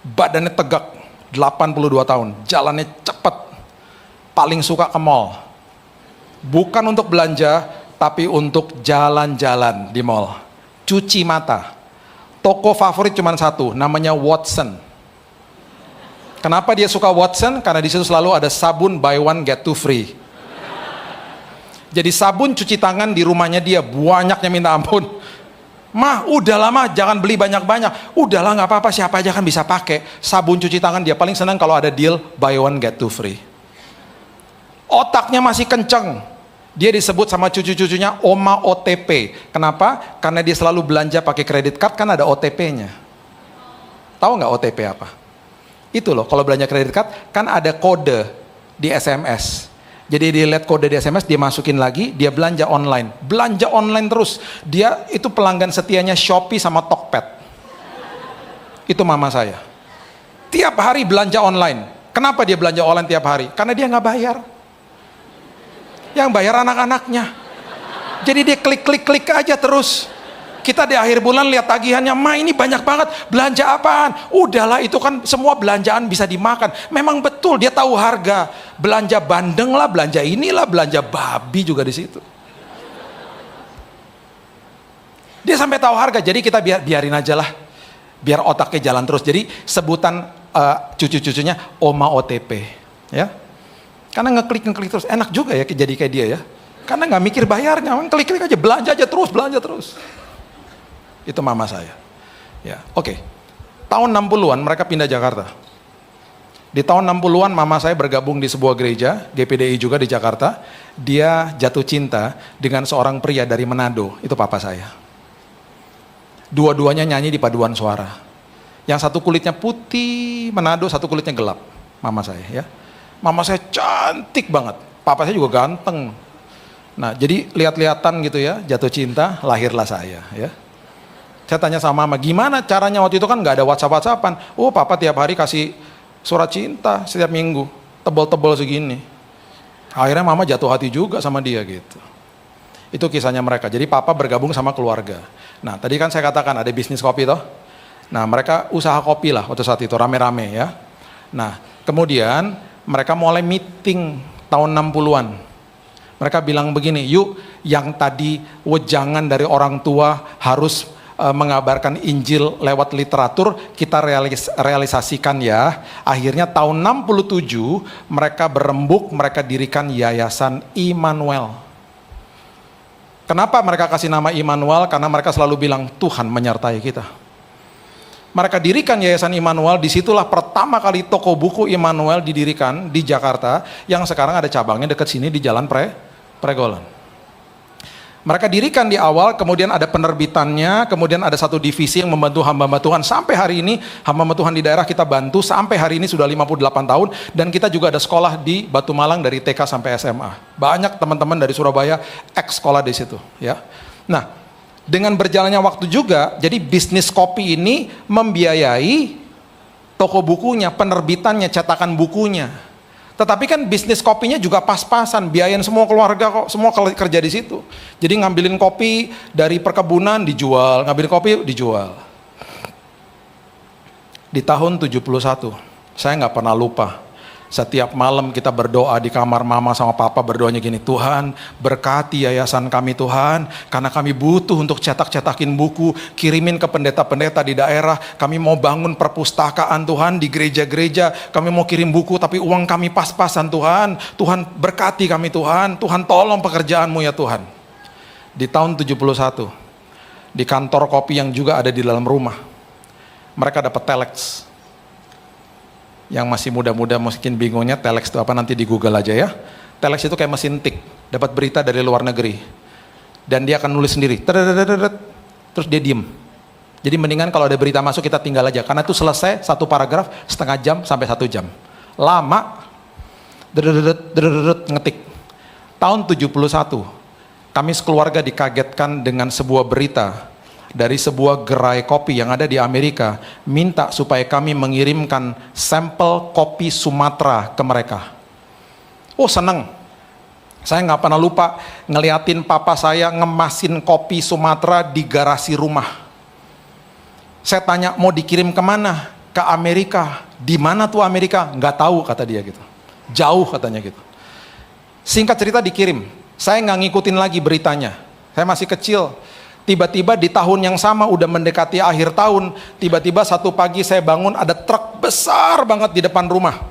Badannya tegak, 82 tahun, jalannya cepat. Paling suka ke mall. Bukan untuk belanja, tapi untuk jalan-jalan di mall. Cuci mata. Toko favorit cuma satu, namanya Watson. Kenapa dia suka Watson? Karena di situ selalu ada sabun buy one get two free. Jadi sabun cuci tangan di rumahnya dia banyaknya minta ampun. Mah, udah lama jangan beli banyak-banyak. Udahlah nggak apa-apa, siapa aja kan bisa pakai. Sabun cuci tangan dia paling senang kalau ada deal buy one get two free. Otaknya masih kenceng. Dia disebut sama cucu-cucunya Oma OTP. Kenapa? Karena dia selalu belanja pakai kredit card, kan ada OTP-nya. Tahu nggak OTP apa? Itu loh, kalau belanja kredit card, kan ada kode di SMS. Jadi dia lihat kode di SMS, dia masukin lagi, dia belanja online. Belanja online terus. Dia itu pelanggan setianya Shopee sama Tokped. Itu mama saya. Tiap hari belanja online. Kenapa dia belanja online tiap hari? Karena dia nggak bayar. Yang bayar anak-anaknya. Jadi dia klik aja terus. Kita di akhir bulan lihat tagihannya, ma ini banyak banget, belanja apaan? Udahlah itu kan semua belanjaan bisa dimakan. Memang betul dia tahu harga. Belanja bandeng lah, belanja inilah, belanja babi juga di situ. Dia sampai tahu harga, jadi kita biarin aja lah. Biar otaknya jalan terus. Jadi sebutan cucu-cucunya Oma OTP. Ya. Karena ngeklik terus, enak juga ya jadi kayak dia ya. Karena nggak mikir bayarnya, klik aja, belanja aja terus, belanja terus. Itu mama saya. Ya, oke. Tahun 60-an mereka pindah Jakarta. Di tahun 60-an mama saya bergabung di sebuah gereja, GPDI juga di Jakarta. Dia jatuh cinta dengan seorang pria dari Manado, itu papa saya. Dua-duanya nyanyi di paduan suara. Yang satu kulitnya putih Manado, satu kulitnya gelap, mama saya ya. Mama saya cantik banget, papa saya juga ganteng. Nah jadi lihat-lihatan gitu ya, jatuh cinta, lahirlah saya ya. Saya tanya sama mama, gimana caranya waktu itu kan nggak ada WhatsApp-WhatsAppan. Oh papa tiap hari kasih surat cinta setiap minggu, tebal-tebal segini. Akhirnya mama jatuh hati juga sama dia gitu. Itu kisahnya mereka. Jadi papa bergabung sama keluarga. Nah tadi kan saya katakan ada bisnis kopi toh. Nah mereka usaha kopi lah waktu saat itu rame-rame ya. Nah kemudian mereka mulai meeting tahun 60-an. Mereka bilang begini, yuk yang tadi wejangan dari orang tua harus mengabarkan Injil lewat literatur, kita realisasikan ya. Akhirnya tahun 67 mereka berembuk, mereka dirikan Yayasan Immanuel. Kenapa mereka kasih nama Immanuel? Karena mereka selalu bilang Tuhan menyertai kita. Mereka dirikan Yayasan Immanuel, disitulah pertama kali toko buku Immanuel didirikan di Jakarta, yang sekarang ada cabangnya dekat sini di Jalan Pregolan. Mereka dirikan di awal, kemudian ada penerbitannya, kemudian ada satu divisi yang membantu hamba-hamba Tuhan. Sampai hari ini, hamba-hamba Tuhan di daerah kita bantu, sampai hari ini sudah 58 tahun, dan kita juga ada sekolah di Batu Malang dari TK sampai SMA. Banyak teman-teman dari Surabaya, sekolah di situ. Ya. Nah, dengan berjalannya waktu juga, jadi bisnis kopi ini membiayai toko bukunya, penerbitannya, cetakan bukunya. Tetapi kan bisnis kopinya juga pas-pasan, biayain semua keluarga kok, semua kerja di situ. Jadi ngambilin kopi dari perkebunan dijual, ngambilin kopi dijual. Di tahun 71, saya nggak pernah lupa. Setiap malam kita berdoa di kamar mama sama papa, berdoanya gini, Tuhan berkati yayasan kami Tuhan, karena kami butuh untuk cetak-cetakin buku, kirimin ke pendeta-pendeta di daerah, kami mau bangun perpustakaan Tuhan di gereja-gereja, kami mau kirim buku tapi uang kami pas-pasan Tuhan, Tuhan berkati kami Tuhan, Tuhan tolong pekerjaanmu ya Tuhan. Di tahun 71, di kantor kopi yang juga ada di dalam rumah, mereka dapat telex. Yang masih muda-muda mungkin bingungnya telex itu apa, nanti di Google aja ya. Telex itu kayak mesin tik, dapat berita dari luar negeri. Dan dia akan nulis sendiri, terus dia diem. Jadi mendingan kalau ada berita masuk kita tinggal aja, karena itu selesai satu paragraf setengah jam sampai 1 jam. Lama, ngetik. Tahun 71, kami sekeluarga dikagetkan dengan sebuah berita dari sebuah gerai kopi yang ada di Amerika, minta supaya kami mengirimkan sampel kopi Sumatera ke mereka. Oh seneng, saya nggak pernah lupa ngeliatin papa saya ngemasin kopi Sumatera di garasi rumah. Saya tanya mau dikirim kemana? Ke Amerika. Di mana tuh Amerika? Nggak tahu kata dia gitu. Jauh katanya gitu. Singkat cerita dikirim. Saya nggak ngikutin lagi beritanya. Saya masih kecil. Tiba-tiba di tahun yang sama udah mendekati akhir tahun, tiba-tiba satu pagi saya bangun ada truk besar banget di depan rumah.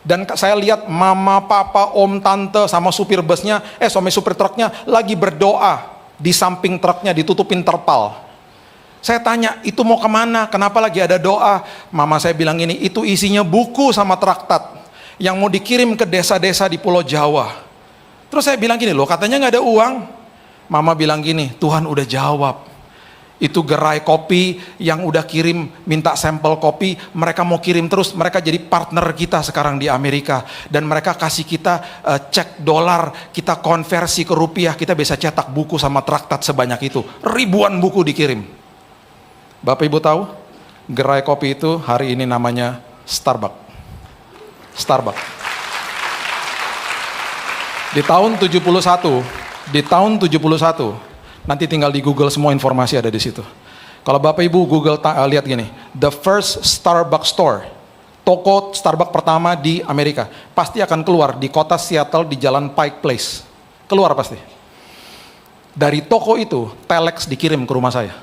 Dan saya lihat mama, papa, om, tante sama supir busnya, sama supir truknya lagi berdoa di samping truknya ditutupin terpal. Saya tanya, itu mau kemana? Kenapa lagi ada doa? Mama saya bilang ini, itu isinya buku sama traktat yang mau dikirim ke desa-desa di Pulau Jawa. Terus saya bilang gini, loh katanya nggak ada uang. Mama bilang gini, Tuhan udah jawab. Itu gerai kopi yang udah kirim, minta sampel kopi, mereka mau kirim terus, mereka jadi partner kita sekarang di Amerika. Dan mereka kasih kita cek dolar, kita konversi ke rupiah, kita bisa cetak buku sama traktat sebanyak itu. Ribuan buku dikirim. Bapak Ibu tahu, gerai kopi itu hari ini namanya Starbucks. Starbucks. Di tahun 71, nanti tinggal di Google semua informasi ada di situ. Kalau Bapak Ibu Google lihat gini, the first Starbucks store, toko Starbucks pertama di Amerika, pasti akan keluar di kota Seattle di Jalan Pike Place. Keluar pasti. Dari toko itu, telex dikirim ke rumah saya,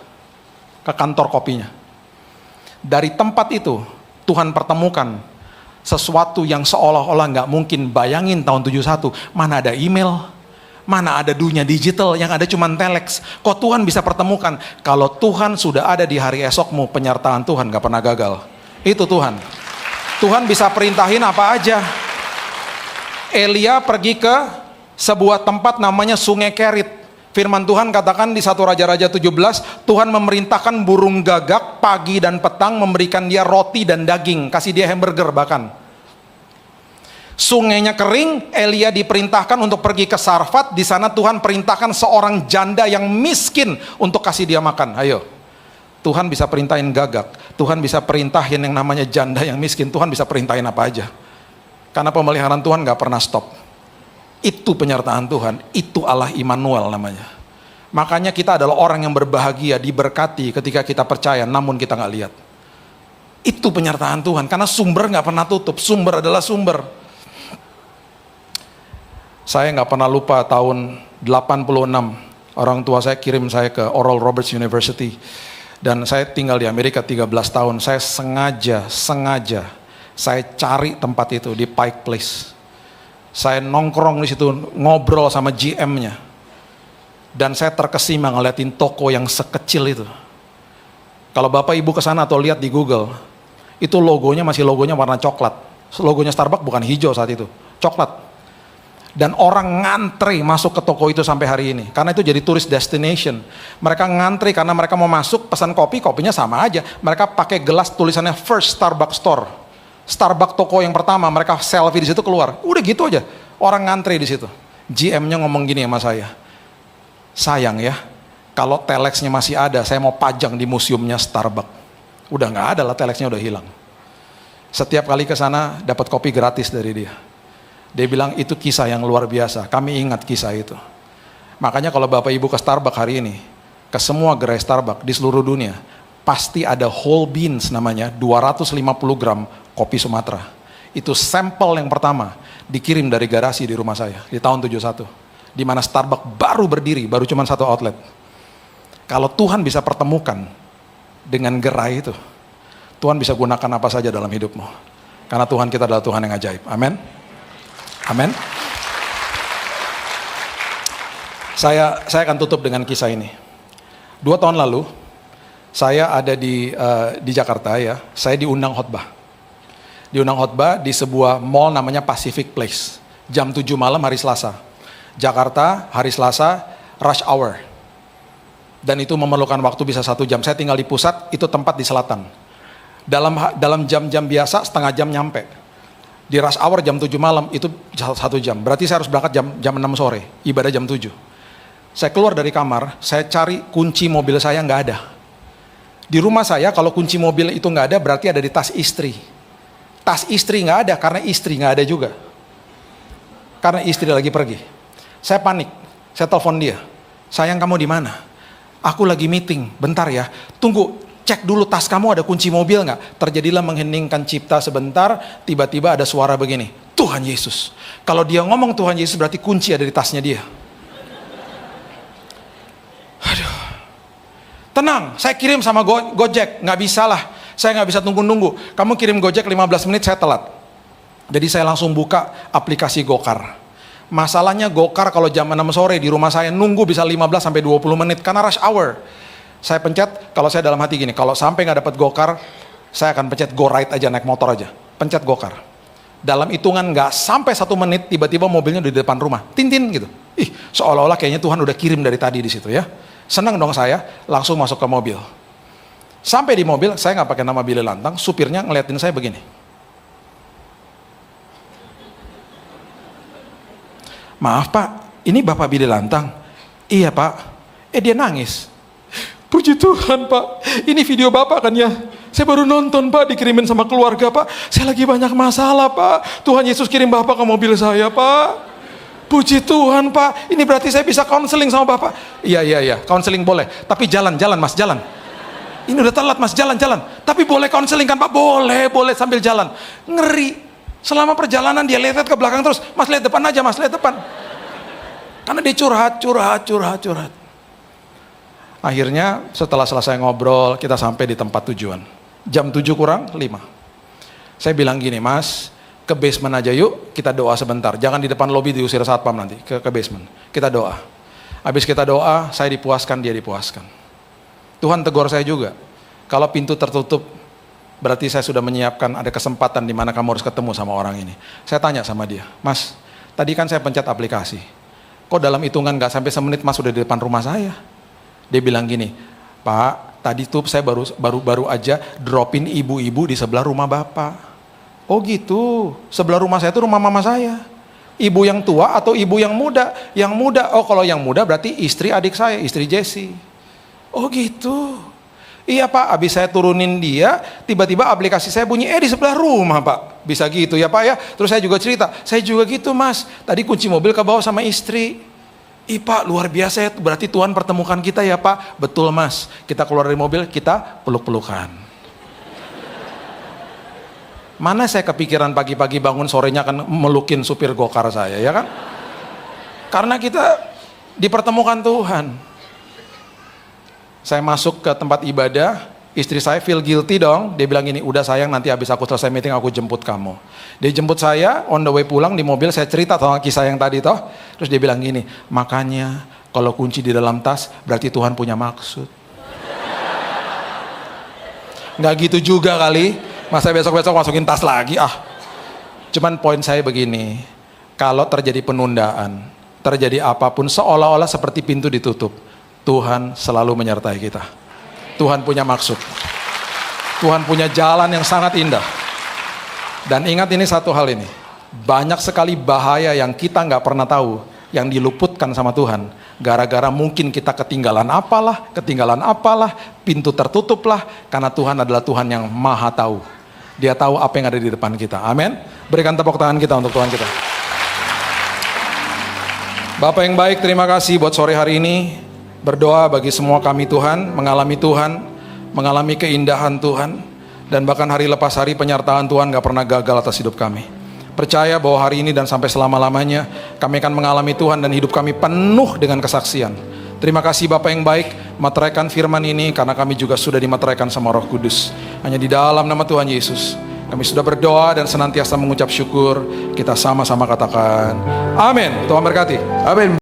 ke kantor kopinya. Dari tempat itu, Tuhan pertemukan sesuatu yang seolah-olah nggak mungkin. Bayangin tahun 71, mana ada email, Mana ada dunia digital, yang ada cuma telex. Kok Tuhan bisa pertemukan? Kalau Tuhan sudah ada di hari esokmu, penyertaan Tuhan gak pernah gagal. Itu Tuhan. Tuhan bisa perintahin apa aja. Elia pergi ke sebuah tempat namanya Sungai Kerit. Firman Tuhan katakan di 1 Raja-Raja 17, Tuhan memerintahkan burung gagak pagi dan petang memberikan dia roti dan daging, kasih dia hamburger bahkan. Sungainya kering, Elia diperintahkan untuk pergi ke Sarfat. Di sana Tuhan perintahkan seorang janda yang miskin untuk kasih dia makan. Ayo, Tuhan bisa perintahin gagak, Tuhan bisa perintahin yang namanya janda yang miskin, Tuhan bisa perintahin apa aja. Karena pemeliharaan Tuhan gak pernah stop. Itu penyertaan Tuhan, itu Allah Immanuel namanya. Makanya kita adalah orang yang berbahagia, diberkati ketika kita percaya, namun kita gak lihat. Itu penyertaan Tuhan, karena sumber gak pernah tutup, sumber adalah sumber. Saya nggak pernah lupa tahun 86, orang tua saya kirim saya ke Oral Roberts University. Dan saya tinggal di Amerika 13 tahun, saya sengaja saya cari tempat itu di Pike Place. Saya nongkrong di situ, ngobrol sama GM-nya. Dan saya terkesima ngeliatin toko yang sekecil itu. Kalau Bapak Ibu kesana atau lihat di Google, itu logonya masih logonya warna coklat. Logonya Starbucks bukan hijau saat itu, coklat. Dan orang ngantri masuk ke toko itu sampai hari ini. Karena itu jadi tourist destination. Mereka ngantri karena mereka mau masuk, pesan kopi, kopinya sama aja. Mereka pakai gelas tulisannya First Starbucks Store. Starbucks toko yang pertama, mereka selfie di situ keluar. Udah gitu aja. Orang ngantri di situ. GM-nya ngomong gini sama saya. Sayang ya, kalau telexnya masih ada, saya mau pajang di museumnya Starbucks. Udah nggak ada lah, telexnya udah hilang. Setiap kali ke sana dapat kopi gratis dari dia. Dia bilang itu kisah yang luar biasa, kami ingat kisah itu. Makanya kalau Bapak Ibu ke Starbucks hari ini, ke semua gerai Starbucks di seluruh dunia, pasti ada whole beans namanya, 250 gram kopi Sumatera. Itu sampel yang pertama, dikirim dari garasi di rumah saya, di tahun 71. Di mana Starbucks baru berdiri, baru cuma satu outlet. Kalau Tuhan bisa pertemukan dengan gerai itu, Tuhan bisa gunakan apa saja dalam hidupmu. Karena Tuhan kita adalah Tuhan yang ajaib, amin. Amin. Saya akan tutup dengan kisah ini. 2 tahun lalu, saya ada di Jakarta ya. Saya diundang khotbah. Diundang khotbah di sebuah mall namanya Pacific Place. Jam 7 malam hari Selasa. Jakarta, hari Selasa, rush hour. Dan itu memerlukan waktu bisa 1 jam. Saya tinggal di pusat, itu tempat di selatan. Dalam jam-jam biasa, setengah jam nyampe. Di rush hour jam 7 malam itu 1 jam. Berarti saya harus berangkat jam 6 sore. Ibadah jam 7. Saya keluar dari kamar, saya cari kunci mobil saya nggak ada. Di rumah saya kalau kunci mobil itu nggak ada berarti ada di tas istri. Tas istri nggak ada karena istri nggak ada juga. Karena istri lagi pergi. Saya panik. Saya telepon dia. Sayang kamu di mana? Aku lagi meeting. Bentar ya. Tunggu. Cek dulu tas kamu ada kunci mobil nggak? Terjadilah mengheningkan cipta sebentar, tiba-tiba ada suara begini, Tuhan Yesus. Kalau dia ngomong Tuhan Yesus berarti kunci ada di tasnya dia. Aduh. Tenang, saya kirim sama Gojek, nggak bisa lah. Saya nggak bisa tunggu-nunggu. Kamu kirim Gojek 15 menit, saya telat. Jadi saya langsung buka aplikasi Gokar. Masalahnya Gokar kalau jam 6 sore di rumah saya nunggu bisa 15 sampai 20 menit karena rush hour. Saya pencet, kalau saya dalam hati gini, kalau sampai nggak dapat Gokar, saya akan pencet Go Ride aja, naik motor aja. Pencet Gokar. Dalam hitungan nggak sampai 1 menit, tiba-tiba mobilnya di depan rumah. Tintin gitu. Ih, seolah-olah kayaknya Tuhan udah kirim dari tadi di situ ya. Senang dong saya, langsung masuk ke mobil. Sampai di mobil, saya nggak pakai nama Billy Lantang, supirnya ngeliatin saya begini. Maaf Pak, ini Bapak Billy Lantang? Iya Pak. Dia nangis. Puji Tuhan Pak, ini video Bapak kan ya? Saya baru nonton Pak, dikirimin sama keluarga Pak. Saya lagi banyak masalah Pak. Tuhan Yesus kirim Bapak ke mobil saya Pak. Puji Tuhan Pak, ini berarti saya bisa konseling sama Bapak. Iya, konseling boleh. Tapi jalan Mas, jalan. Ini udah telat Mas, jalan. Tapi boleh konseling kan Pak? Boleh sambil jalan. Ngeri. Selama perjalanan dia lihat ke belakang terus. Mas lihat depan aja Mas, lihat depan. Karena dia curhat. Akhirnya setelah selesai ngobrol, kita sampai di tempat tujuan. Jam 7 kurang 5. Saya bilang gini, Mas, ke basement aja yuk, kita doa sebentar. Jangan di depan lobi diusir satpam nanti, ke basement. Kita doa. Habis kita doa, saya dipuaskan, dia dipuaskan. Tuhan tegur saya juga. Kalau pintu tertutup, berarti saya sudah menyiapkan ada kesempatan di mana kamu harus ketemu sama orang ini. Saya tanya sama dia, Mas, tadi kan saya pencet aplikasi. Kok dalam hitungan gak sampai semenit Mas sudah di depan rumah saya? Dia bilang gini, Pak, tadi tuh saya baru aja dropin ibu-ibu di sebelah rumah Bapak. Oh gitu, sebelah rumah saya itu rumah mama saya. Ibu yang tua atau ibu yang muda? Yang muda, oh kalau yang muda berarti istri adik saya, istri Jesse. Oh gitu. Iya Pak, habis saya turunin dia, tiba-tiba aplikasi saya bunyi, di sebelah rumah Pak. Bisa gitu ya Pak ya. Terus saya juga cerita, saya juga gitu Mas. Tadi kunci mobil kebawa sama istri. Ih Pak, luar biasa ya, berarti Tuhan pertemukan kita ya Pak. Betul Mas, kita keluar dari mobil, kita peluk-pelukan. Mana saya kepikiran pagi-pagi bangun sorenya akan melukin supir gokar saya, ya kan? Karena kita dipertemukan Tuhan. Saya masuk ke tempat ibadah, istri saya feel guilty dong. Dia bilang gini, udah sayang nanti habis aku selesai meeting aku jemput kamu. Dia jemput saya, on the way pulang di mobil saya cerita tentang kisah yang tadi toh. Terus dia bilang gini, makanya kalau kunci di dalam tas berarti Tuhan punya maksud. Nggak gitu juga kali. Masa besok-besok masukin tas lagi Cuman poin saya begini, kalau terjadi penundaan, terjadi apapun seolah-olah seperti pintu ditutup, Tuhan selalu menyertai kita. Tuhan punya maksud. Tuhan punya jalan yang sangat indah. Dan ingat ini satu hal ini, banyak sekali bahaya yang kita nggak pernah tahu, yang diluputkan sama Tuhan, gara-gara mungkin kita ketinggalan apalah, pintu tertutup lah, karena Tuhan adalah Tuhan yang maha tahu. Dia tahu apa yang ada di depan kita. Amin. Berikan tepuk tangan kita untuk Tuhan kita. Bapak yang baik, terima kasih buat sore hari ini. Berdoa bagi semua kami Tuhan, mengalami keindahan Tuhan, dan bahkan hari lepas hari penyertaan Tuhan gak pernah gagal atas hidup kami. Percaya bahwa hari ini dan sampai selama-lamanya kami akan mengalami Tuhan dan hidup kami penuh dengan kesaksian. Terima kasih Bapak yang baik, materaikan firman ini karena kami juga sudah dimateraikan sama Roh Kudus. Hanya di dalam nama Tuhan Yesus kami sudah berdoa dan senantiasa mengucap syukur. Kita sama-sama katakan amin. Tuhan berkati. Amin.